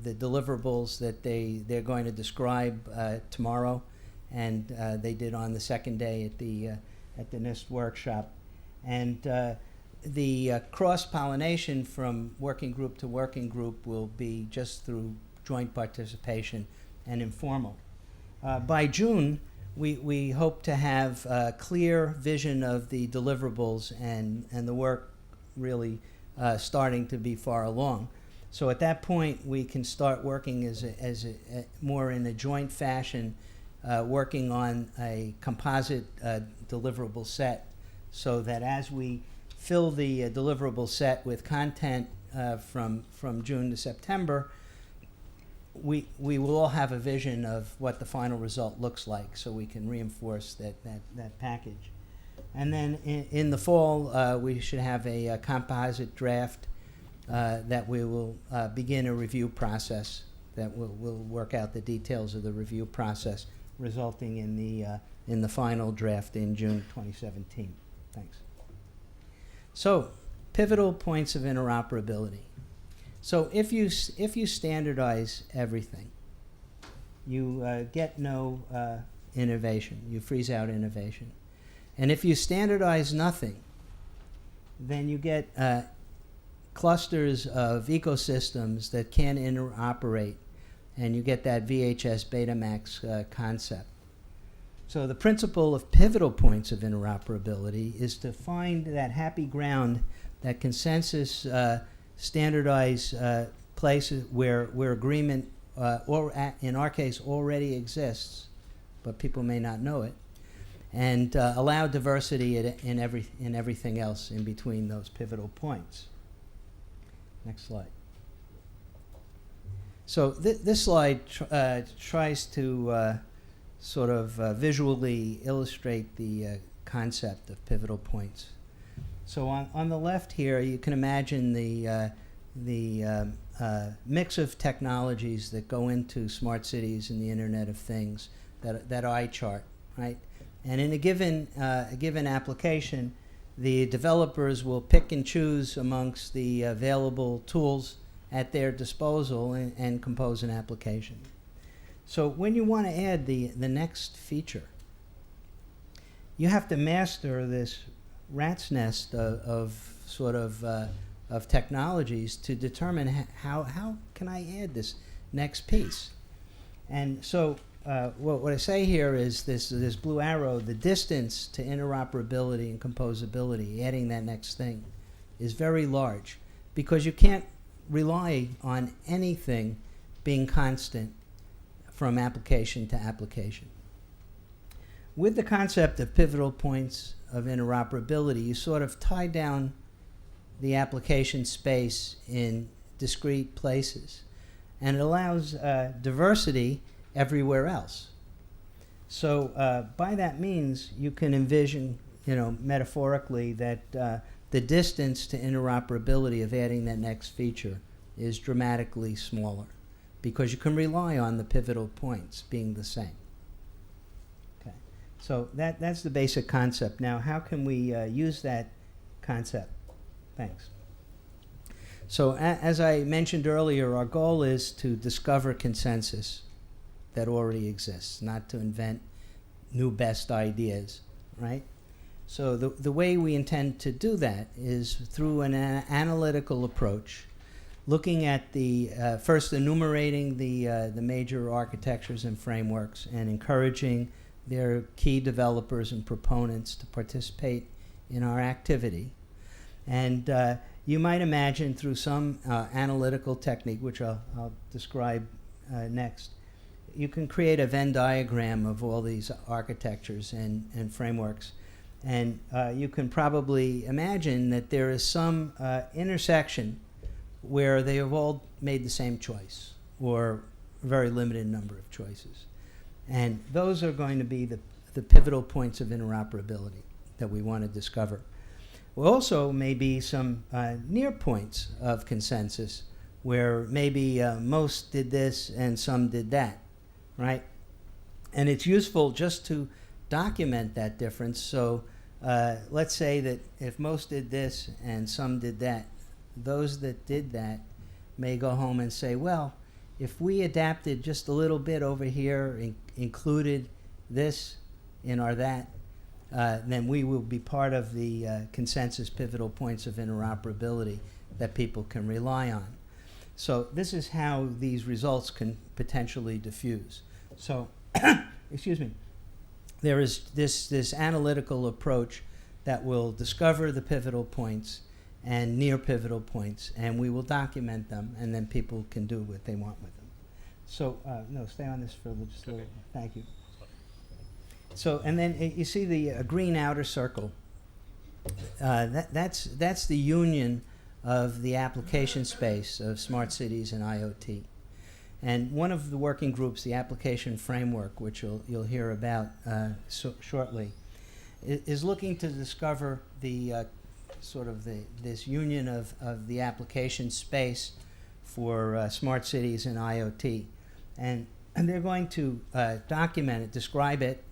deliverables that they're going to describe tomorrow, and they did on the second day at the NIST workshop. And the cross-pollination from working group to working group will be just through joint participation and informal. By June, we hope to have a clear vision of the deliverables and the work really starting to be far along. So at that point, we can start working as more in a joint fashion, working on a composite deliverable set, so that as we fill the deliverable set with content from June to September, we will all have a vision of what the final result looks like, so we can reinforce that package. And then in the fall, we should have a composite draft that we will begin a review process that will work out the details of the review process, resulting in the final draft in June 2017. Thanks. So, pivotal points of interoperability. So if you standardize everything, you get no innovation. You freeze out innovation. And if you standardize nothing, then you get clusters of ecosystems that can interoperate, and you get that VHS Betamax concept. So the principle of pivotal points of interoperability is to find that happy ground, that consensus standardized places where agreement, or in our case, already exists, but people may not know it, and allow diversity in everything else in between those pivotal points. Next slide. So this slide tries to sort of visually illustrate the concept of pivotal points. So on the left here, you can imagine the mix of technologies that go into smart cities and the Internet of Things, that eye chart, right? And in a given application, the developers will pick and choose amongst the available tools at their disposal and compose an application. So when you want to add the next feature, you have to master this rat's nest of technologies to determine how can I add this next piece. And so what I say here is this blue arrow, the distance to interoperability and composability, adding that next thing, is very large, because you can't rely on anything being constant from application to application. With the concept of pivotal points of interoperability, you sort of tie down the application space in discrete places, and it allows diversity everywhere else. So by that means, you can envision, metaphorically, that the distance to interoperability of adding that next feature is dramatically smaller, because you can rely on the pivotal points being the same. Okay, so that's the basic concept. Now, how can we use that concept? Thanks. So as I mentioned earlier, our goal is to discover consensus that already exists, not to invent new best ideas, right? So the way we intend to do that is through an analytical approach, looking at first enumerating the major architectures and frameworks, and encouraging their key developers and proponents to participate in our activity. And you might imagine, through some analytical technique, which I'll describe next, you can create a Venn diagram of all these architectures and frameworks. And you can probably imagine that there is some intersection where they have all made the same choice, or a very limited number of choices. And those are going to be the pivotal points of interoperability that we want to discover. Also may be some near points of consensus where maybe most did this and some did that, right? And it's useful just to document that difference. So let's say that if most did this and some did that, those that did that may go home and say, well, if we adapted just a little bit over here, included this in our that, then we will be part of the consensus pivotal points of interoperability that people can rely on. So this is how these results can potentially diffuse. So, excuse me, there is this analytical approach that will discover the pivotal points and near pivotal points, and we will document them, and then people can do what they want with them. So, no, stay on this for just a little. Thank you. So, and then you see the green outer circle. That's the union of the application space of smart cities and IoT. And one of the working groups, the application framework, which you'll hear about shortly, is looking to discover the this union of the application space for smart cities and IoT. And they're going to document it, describe it.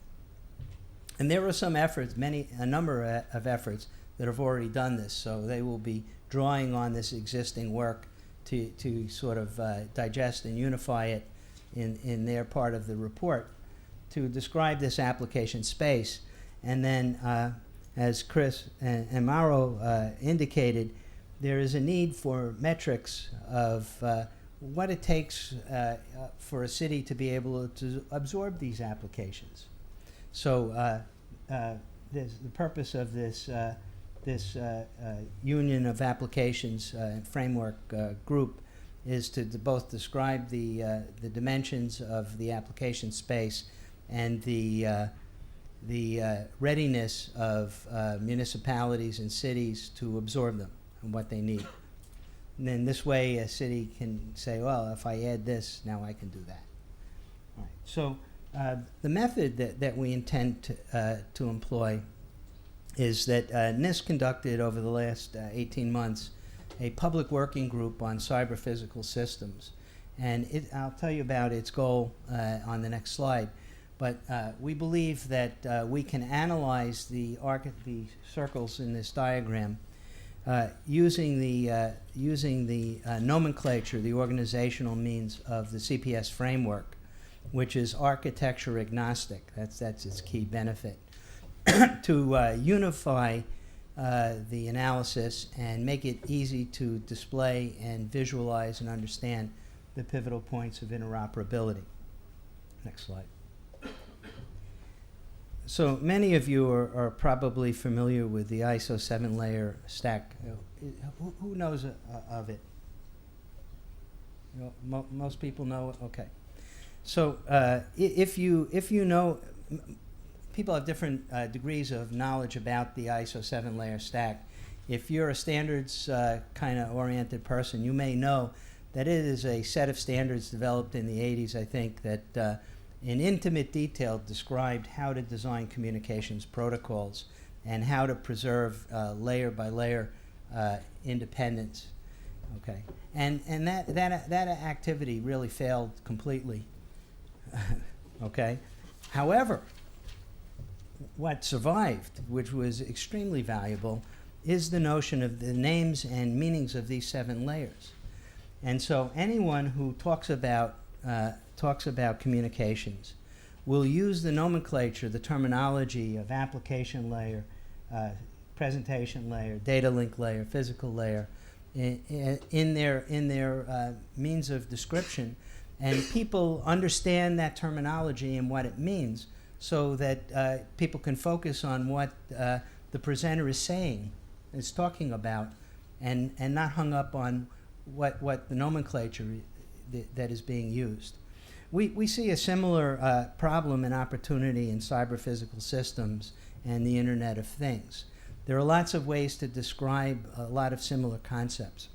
And there are some efforts, a number of efforts that have already done this. So they will be drawing on this existing work to sort of digest and unify it in their part of the report to describe this application space. And then, as Chris and Mauro indicated, there is a need for metrics of what it takes for a city to be able to absorb these applications. So the purpose of this union of applications framework group is to both describe the dimensions of the application space and the readiness of municipalities and cities to absorb them and what they need. And then this way a city can say, well, if I add this, now I can do that. All right. So the method that we intend to employ is that NIST conducted over the last 18 months a public working group on cyber physical systems. And I'll tell you about its goal on the next slide. But we believe that we can analyze the circles in this diagram using the nomenclature, the organizational means of the CPS framework, which is architecture agnostic. That's its key benefit. To unify the analysis and make it easy to display and visualize and understand the pivotal points of interoperability. Next slide. So many of you are probably familiar with the ISO 7-layer stack. Who knows of it? Most people know it? Okay. So if you know, people have different degrees of knowledge about the ISO 7-layer stack. If you're a standards kind of oriented person, you may know that it is a set of standards developed in the 80s, I think, that in intimate detail described how to design communications protocols and how to preserve layer by layer independence. Okay, and that activity really failed completely. Okay, however, what survived, which was extremely valuable, is the notion of the names and meanings of these 7 layers. And so anyone who talks about communications will use the nomenclature, the terminology of application layer, presentation layer, data link layer, physical layer, in their means of description, and people understand that terminology and what it means, so that people can focus on what the presenter is saying, is talking about, and not hung up on what the nomenclature that is being used. We see a similar problem and opportunity in cyber physical systems and the Internet of Things. There are lots of ways to describe a lot of similar concepts.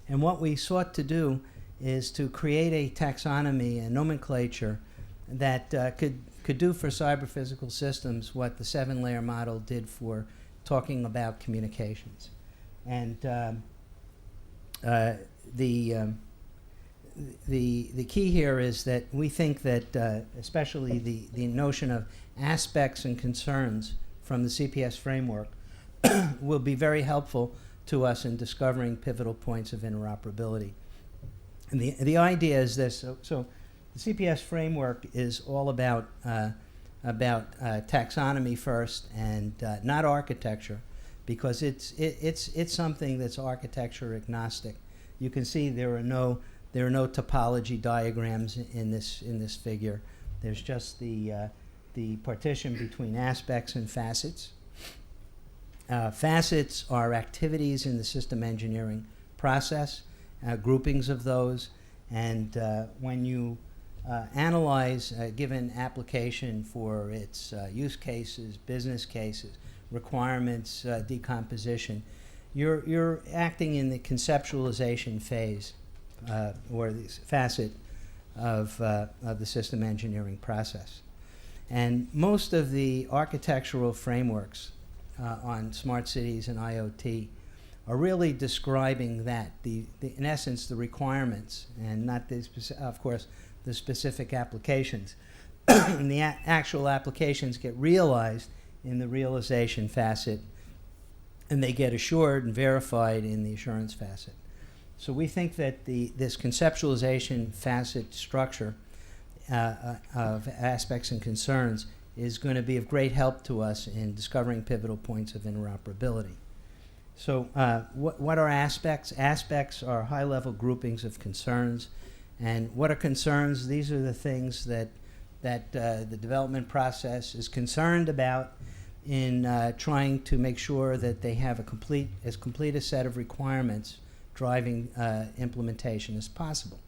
And what we sought to do is to create a taxonomy, a nomenclature that could do for cyber physical systems what the 7-layer model did for talking about communications. And the key here is that we think that especially the notion of aspects and concerns from the CPS framework will be very helpful to us in discovering pivotal points of interoperability. And the idea is this. So the CPS framework is all about taxonomy first and not architecture, because it's something that's architecture agnostic. You can see there are no topology diagrams in this figure. There's just the partition between aspects and facets. Facets are activities in the system engineering process, groupings of those, and when you analyze a given application for its use cases, business cases, requirements, decomposition, you're acting in the conceptualization phase or the facet of the system engineering process. And most of the architectural frameworks on smart cities and IoT are really describing that, in essence, the requirements, and not, of course, the specific applications. And the actual applications get realized in the realization facet, and they get assured and verified in the assurance facet. So we think that this conceptualization facet structure of aspects and concerns is going to be of great help to us in discovering pivotal points of interoperability. So what are aspects? Aspects are high-level groupings of concerns. And what are concerns? These are the things that the development process is concerned about in trying to make sure that they have as complete a set of requirements driving implementation as possible.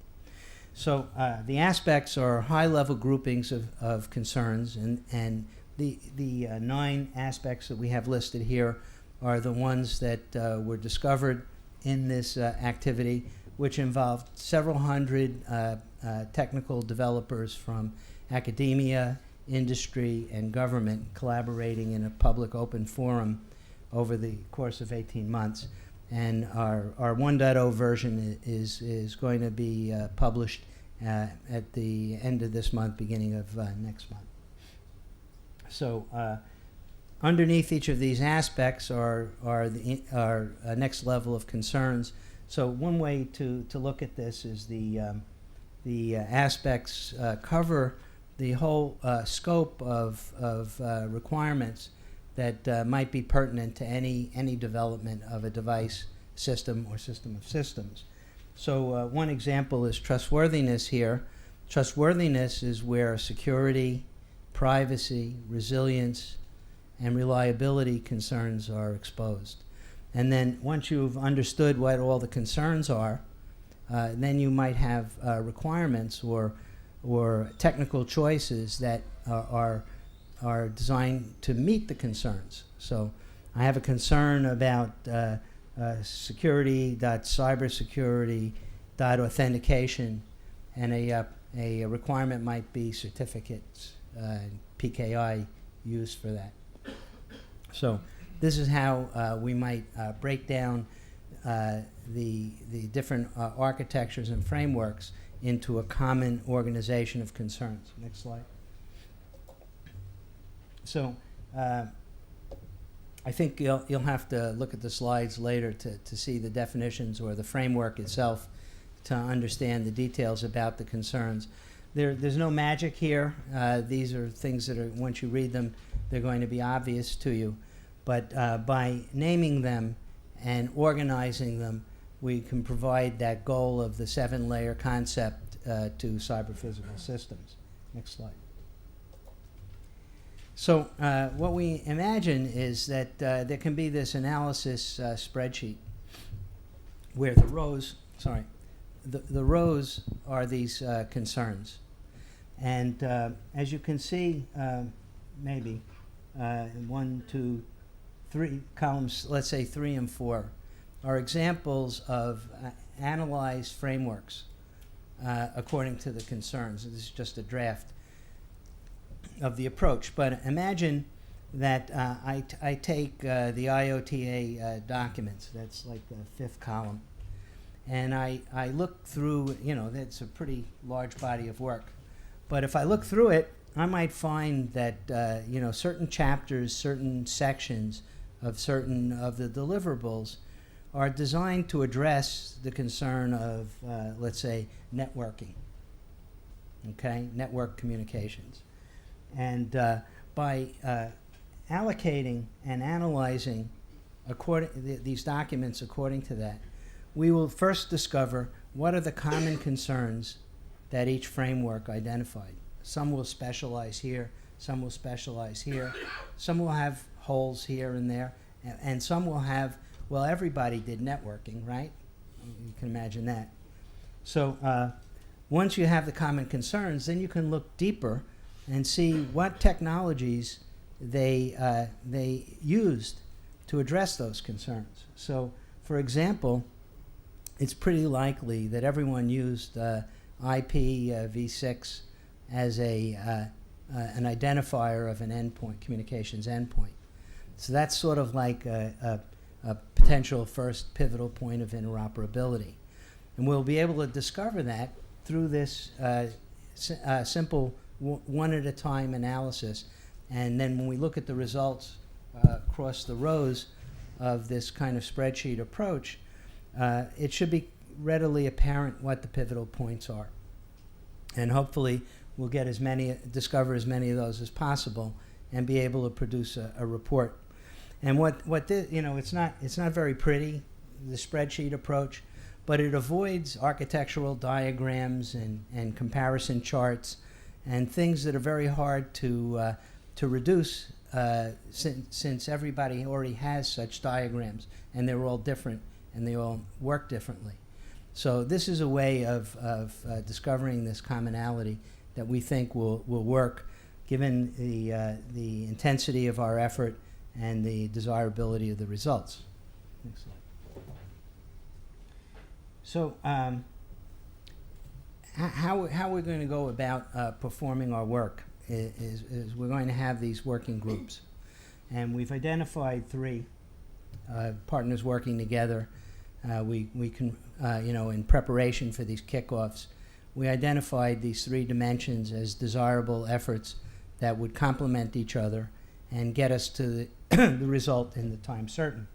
So the aspects are high-level groupings of concerns, and the 9 aspects that we have listed here are the ones that were discovered in this activity, which involved several hundred technical developers from academia, industry, and government collaborating in a public open forum over the course of 18 months. And our 1.0 version is going to be published at the end of this month, beginning of next month. So underneath each of these aspects are a next level of concerns. So one way to look at this is the aspects cover the whole scope of requirements that might be pertinent to any development of a device, system, or system of systems. So one example is trustworthiness here. Trustworthiness is where security, privacy, resilience, and reliability concerns are exposed. And then once you've understood what all the concerns are, then you might have requirements or technical choices that are designed to meet the concerns. So I have a concern about security.cybersecurity.authentication, and a requirement might be certificates, PKI used for that. So this is how we might break down the different architectures and frameworks into a common organization of concerns. Next slide. So I think you'll have to look at the slides later to see the definitions or the framework itself to understand the details about the concerns. There's no magic here. These are things that are, once you read them, they're going to be obvious to you. But by naming them and organizing them, we can provide that goal of the 7-layer concept to cyber-physical systems. Next slide. So what we imagine is that there can be this analysis spreadsheet where the rows are these concerns. And as you can see, maybe 1, 2, 3 columns, let's say 3 and 4, are examples of analyzed frameworks according to the concerns. This is just a draft of the approach. But imagine that I take the IOTA documents. That's like the fifth column. And I look through, that's a pretty large body of work. But if I look through it, I might find that, certain chapters, certain sections of certain of the deliverables are designed to address the concern of, let's say, networking, okay, network communications. And by allocating and analyzing these documents according to that, we will first discover what are the common concerns that each framework identified. Some will specialize here, some will specialize here, some will have holes here and there, and some will have, well, everybody did networking, right? You can imagine that. So once you have the common concerns, then you can look deeper and see what technologies they used to address those concerns. So, for example, it's pretty likely that everyone used IPv6 as an identifier of an endpoint, communications endpoint. So that's sort of like a potential first pivotal point of interoperability. And we'll be able to discover that through this simple one-at-a-time analysis. And then when we look at the results across the rows of this kind of spreadsheet approach, it should be readily apparent what the pivotal points are. And hopefully we'll get discover as many of those as possible and be able to produce a report. And it's not very pretty, the spreadsheet approach, but it avoids architectural diagrams and comparison charts and things that are very hard to reduce since everybody already has such diagrams and they're all different and they all work differently. So this is a way of discovering this commonality that we think will work given the intensity of our effort and the desirability of the results. Next slide. So how we're going to go about performing our work is we're going to have these working groups. And we've identified 3 partners working together. We can, in preparation for these kickoffs, we identified these 3 dimensions as desirable efforts that would complement each other and get us to the result in the time certain.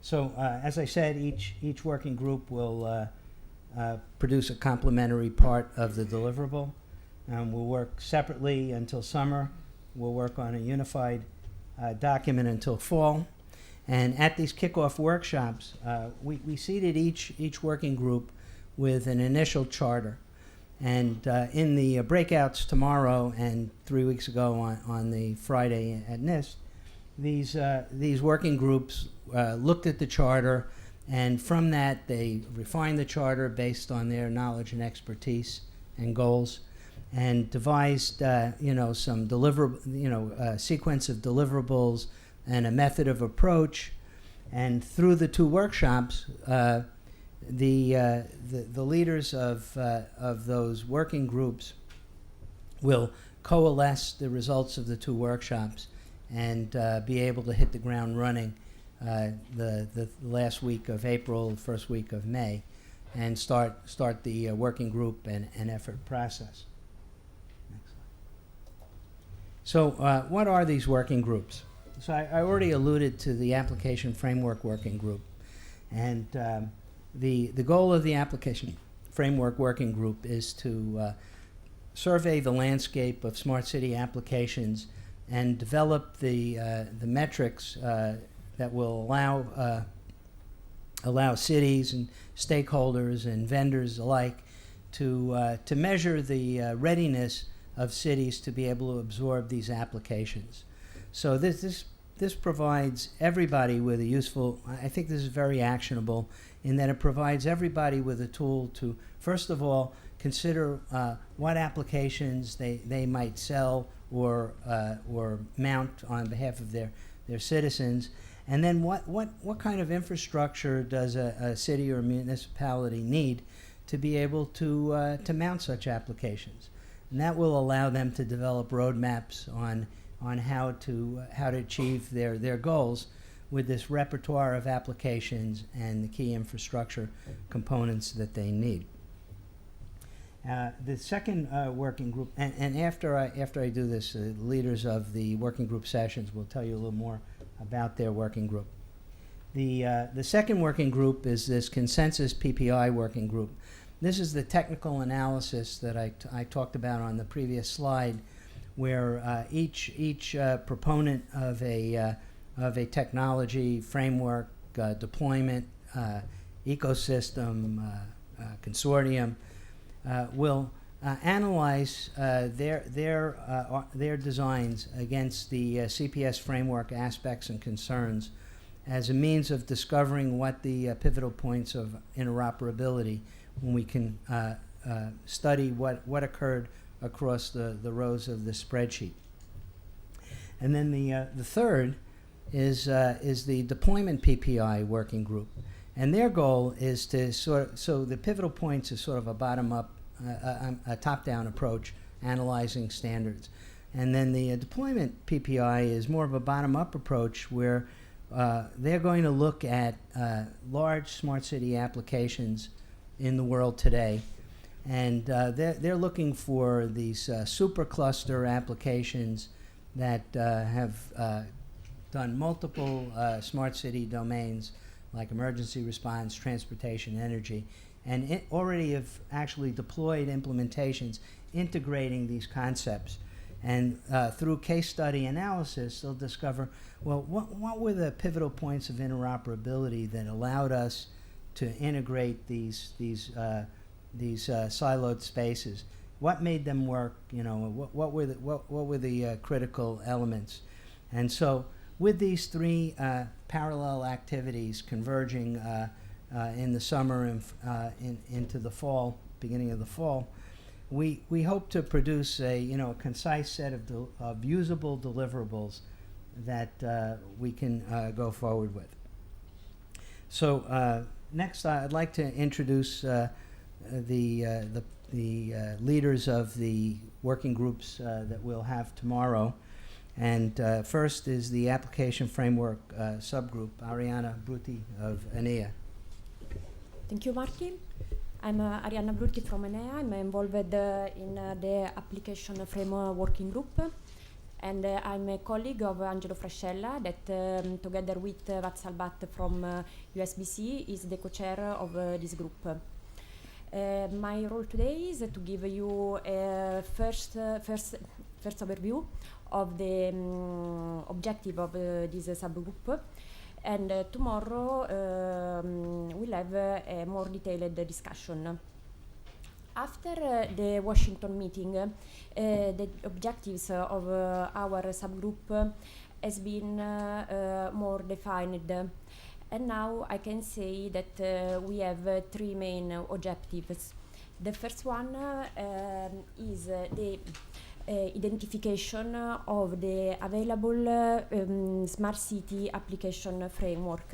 So as I said, each working group will produce a complementary part of the deliverable. We'll work separately until summer. We'll work on a unified document until fall. And at these kickoff workshops, we seated each working group with an initial charter. And in the breakouts tomorrow and 3 weeks ago on the Friday at NIST, these working groups looked at the charter, and from that they refined the charter based on their knowledge and expertise and goals, and devised some sequence of deliverables and a method of approach. And through the 2 workshops, the leaders of those working groups will coalesce the results of the 2 workshops and be able to hit the ground running the last week of April, first week of May, and start the working group and effort process. Next slide. So what are these working groups? So I already alluded to the application framework working group, and the goal of the application framework working group is to survey the landscape of smart city applications and develop the metrics that will allow cities and stakeholders and vendors alike to measure the readiness of cities to be able to absorb these applications. So this provides everybody with a useful, I think this is very actionable in that it provides everybody with a tool to, first of all, consider what applications they might sell or mount on behalf of their citizens, and then what kind of infrastructure does a city or municipality need to be able to mount such applications. And that will allow them to develop roadmaps on on how to achieve their goals with this repertoire of applications and the key infrastructure components that they need. The second working group, and after I do this, leaders of the working group sessions will tell you a little more about their working group. The second working group is this consensus PPI working group. This is the technical analysis that I talked about on the previous slide, where each proponent of a technology framework, deployment, ecosystem, consortium will analyze their designs against the CPS framework aspects and concerns as a means of discovering what the pivotal points of interoperability, when we can study what occurred across the rows of the spreadsheet. And then the third is the deployment PPI working group. And their goal is to so the pivotal points is sort of a bottom-up, a top-down approach, analyzing standards. And then the deployment PPI is more of a bottom-up approach where they're going to look at large smart city applications in the world today. And they're looking for these supercluster applications that have done multiple smart city domains like emergency response, transportation, energy, and already have actually deployed implementations integrating these concepts. And through case study analysis, they'll discover, well, what were the pivotal points of interoperability that allowed us to integrate these siloed spaces? What made them work? You know, what were the critical elements? And so, with these three parallel activities converging in the summer and into the fall, beginning of the fall, we hope to produce a concise set of usable deliverables that we can go forward with. So next, I'd like to introduce the leaders of the working groups that we'll have tomorrow. And first is the application framework subgroup, Arianna Brutti of ENEA. Thank you, Marty. I'm Arianna Brutti from ENEA. I'm involved in the application framework working group. And I'm a colleague of Angelo Frascella that, together with Vatsalbat from USBC, is the co-chair of this group. My role today is to give you a first overview of the objective of this subgroup, and tomorrow we'll have a more detailed discussion. After the Washington meeting, the objectives of our subgroup has been more defined. And now I can say that we have three main objectives. The first one is the identification of the available smart city application framework,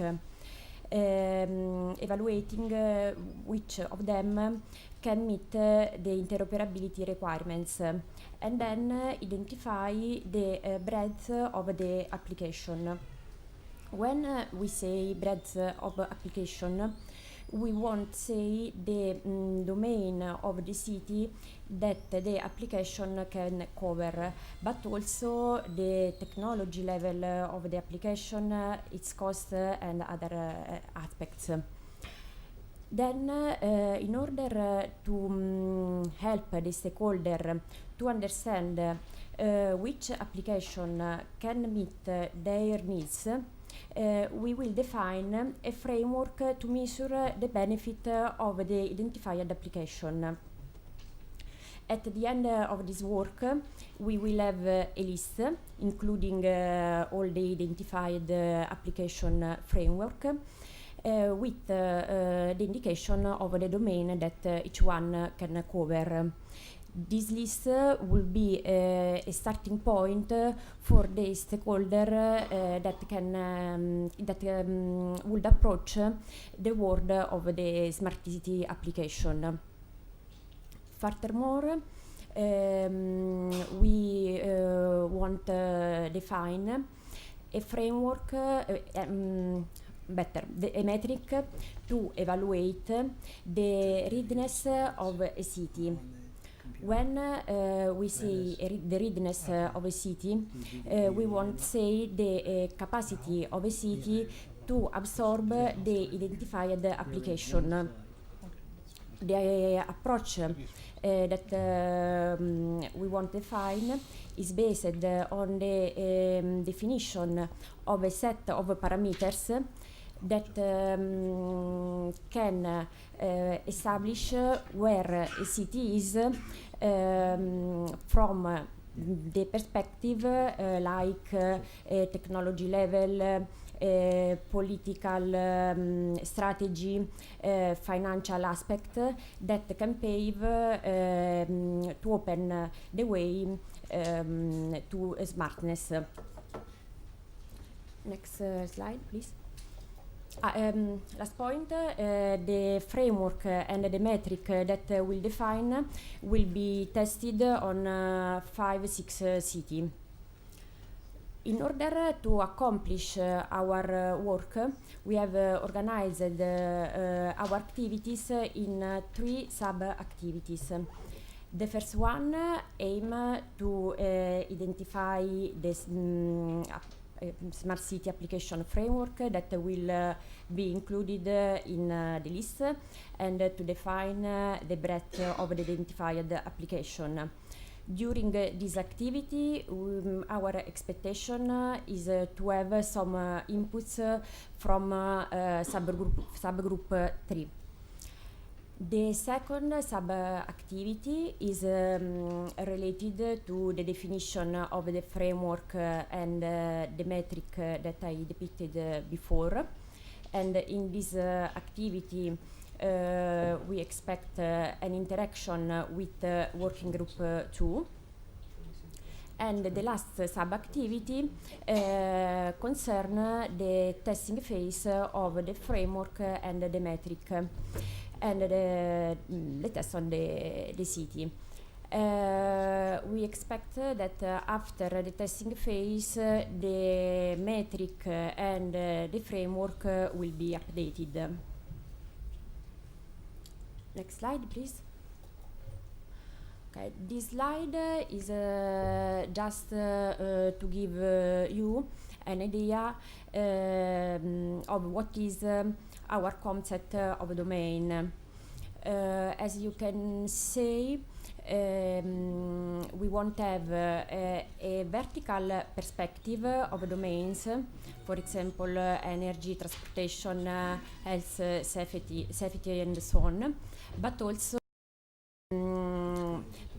evaluating which of them can meet the interoperability requirements, and then identify the breadth of the application. When we say breadth of application, we won't say the domain of the city that the application can cover, but also the technology level of the application, its cost, and other aspects. Then, in order to help the stakeholder to understand which application can meet their needs, we will define a framework to measure the benefit of the identified application. At the end of this work, we will have a list including all the identified application framework with the indication of the domain that each one can cover. This list will be a starting point for the stakeholder that would approach the world of the smart city application. Furthermore, we want to define a framework, a metric to evaluate the readiness of a city. When we say the readiness of a city, we want to say the capacity of a city to absorb the identified application. The approach that we want to define is based on the definition of a set of parameters that can establish where a city is from the perspective like technology level, political strategy, financial aspect that can pave to open the way to smartness. Next slide, please. Last point, the framework and the metric that we'll define will be tested on 5-6 cities. In order to accomplish our work, we have organized our activities in 3 sub-activities. The first one aim to identify the smart city application framework that will be included in the list and to define the breadth of the identified application. During this activity, our expectation is to have some inputs from subgroup 3. The second sub-activity is related to the definition of the framework and the metric that I depicted before. And in this activity, we expect an interaction with working group 2. And the last sub-activity concerns the testing phase of the framework and the metric and the test on the city. We expect that after the testing phase, the metric and the framework will be updated. Next slide, please. Okay, this slide is just to give you an idea of what is our concept of domain. As you can see, we want to have a vertical perspective of domains, for example, energy, transportation, health, safety, and so on, but also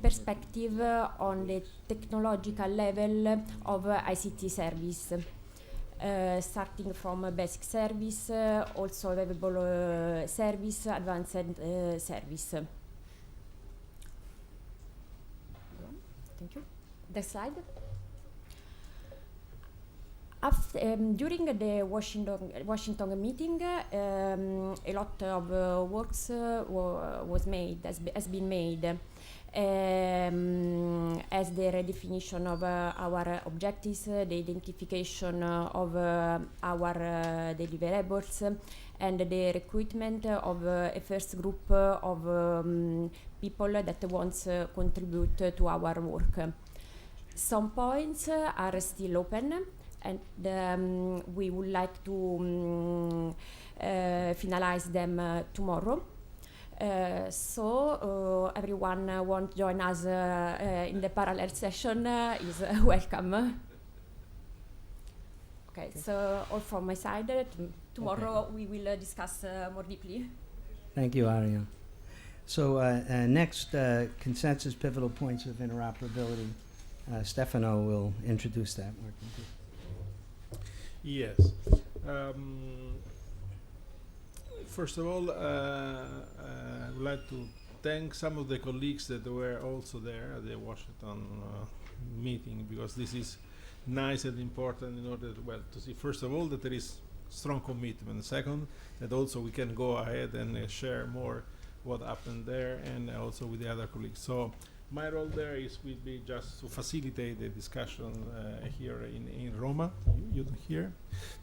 perspective on the technological level of ICT service. Starting from basic service, also available service, advanced service. Thank you. Next slide. After, during the Washington meeting, a lot of works has been made. As the redefinition of our objectives, the identification of our deliverables, and the recruitment of a first group of people that wants to contribute to our work. Some points are still open, and we would like to finalize them tomorrow. So everyone want to join us in the parallel session is welcome. Okay, so all from my side. Tomorrow we will discuss more deeply. Thank you, Arianna. So next, consensus pivotal points of interoperability. Stefano will introduce that. Yes. First of all, I would like to thank some of the colleagues that were also there at the Washington meeting, because this is nice and important in order to, well, to see first of all that there is strong commitment. Second, that also we can go ahead and share more what happened there, and also with the other colleagues. So My role there will be just to facilitate the discussion here in Roma. You hear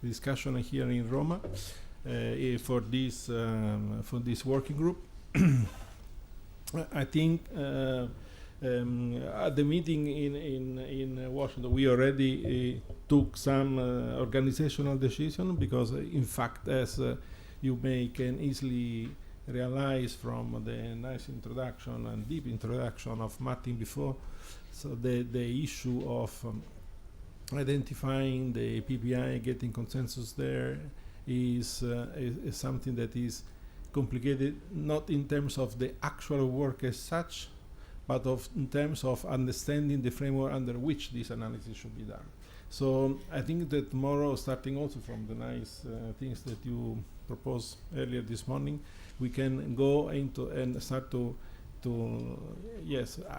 the discussion here in Roma for this working group. I think at the meeting in Washington, we already took some organizational decision because, in fact, as you can easily realize from the nice introduction and deep introduction of Martin before, so the issue of identifying the PPI, getting consensus there is something that is complicated, not in terms of the actual work as such, but in terms of understanding the framework under which this analysis should be done. So I think that tomorrow, starting also from the nice things that you proposed earlier this morning, we can go into and start to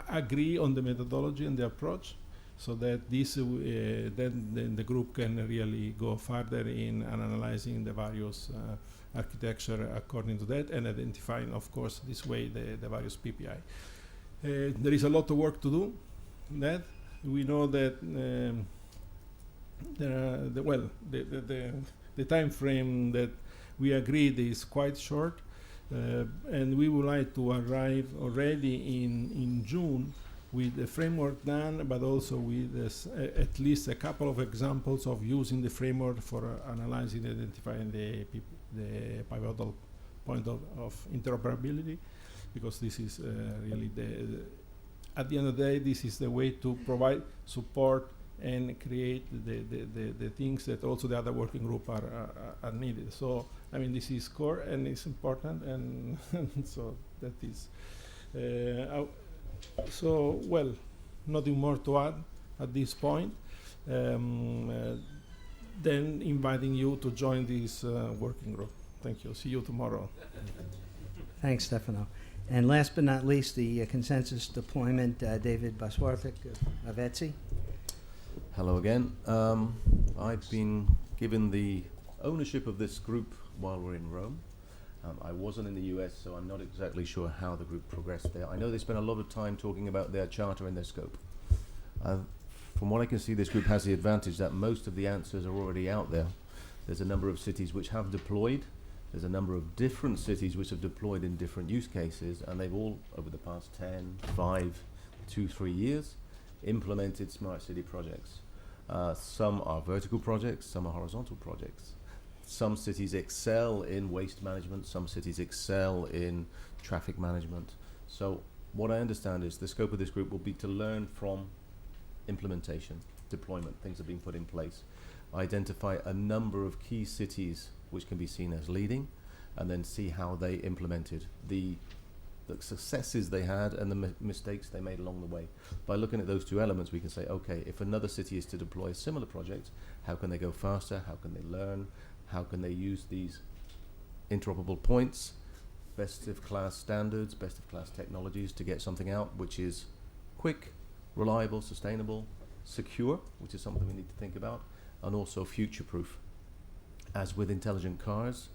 agree on the methodology and the approach, so that this then the group can really go further in analyzing the various architecture according to that, and identifying, of course, this way the various PPI. There is a lot of work to do. That we know that the time frame that we agreed is quite short, and we would like to arrive already in June with the framework done, but also with at least a couple of examples of using the framework for analyzing and identifying the pivotal point of interoperability, because this is really at the end of the day, this is the way to provide support and create the things that also the other working group are needed. So, I mean, this is core and it's important, and so that is. So, well, nothing more to add at this point. Then inviting you to join this working group. Thank you. See you tomorrow. Thanks, Stefano. And last but not least, the consensus deployment, David Boswarthick of ETSI. Hello again. I've been given the ownership of this group while we're in Rome. I wasn't in the US, so I'm not exactly sure how the group progressed there. I know they spent a lot of time talking about their charter and their scope. From what I can see, this group has the advantage that most of the answers are already out there. There's a number of cities which have deployed. There's a number of different cities which have deployed in different use cases, and they've all, over the past 10, 5, 2, 3 years, implemented smart city projects. Some are vertical projects, some are horizontal projects. Some cities excel in waste management, some cities excel in traffic management. So what I understand is the scope of this group will be to learn from implementation, deployment, things that are being put in place, identify a number of key cities which can be seen as leading, and then see how they implemented the successes they had and the mistakes they made along the way. By looking at those two elements, we can say, okay, if another city is to deploy a similar project, how can they go faster? How can they learn? How can they use these interoperable points, best of class standards, best of class technologies to get something out which is quick, reliable, sustainable, secure, which is something we need to think about, and also future-proof. As with intelligent cars,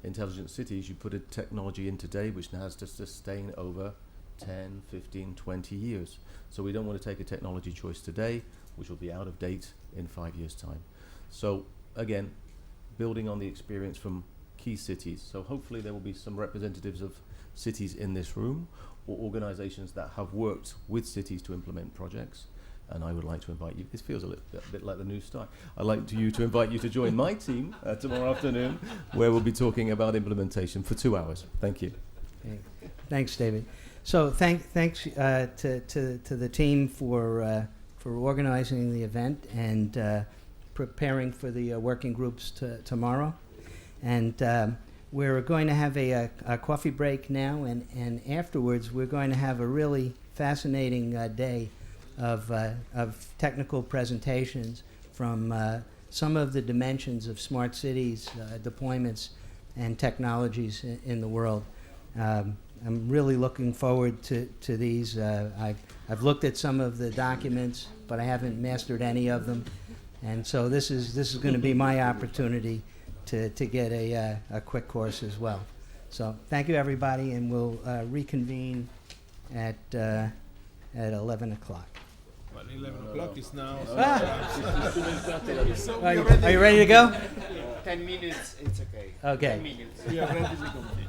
intelligent cities, you put a technology in today which has to sustain over 10, 15, 20 years. So we don't want to take a technology choice today which will be out of date in 5 years' time. So again, building on the experience from key cities. So hopefully there will be some representatives of cities in this room, or organizations that have worked with cities to implement projects. And I would like to invite you, this feels a bit like the New Start. I'd like to invite you to join my team tomorrow afternoon, where we'll be talking about implementation for 2 hours. Thank you. Okay. Thanks, David. So thanks to the team for organizing the event and preparing for the working groups tomorrow. And we're going to have a coffee break now, and afterwards we're going to have a really fascinating day of technical presentations from some of the dimensions of smart cities, deployments, and technologies in the world. I'm really looking forward to these. I've looked at some of the documents, but I haven't mastered any of them, and so this is going to be my opportunity to get a quick course as well. So thank you, everybody, and we'll reconvene at at 11 o'clock. Well, 11 o'clock is now. Are you ready to go? 10 minutes, it's okay. Okay. 10 minutes. We are ready to complete.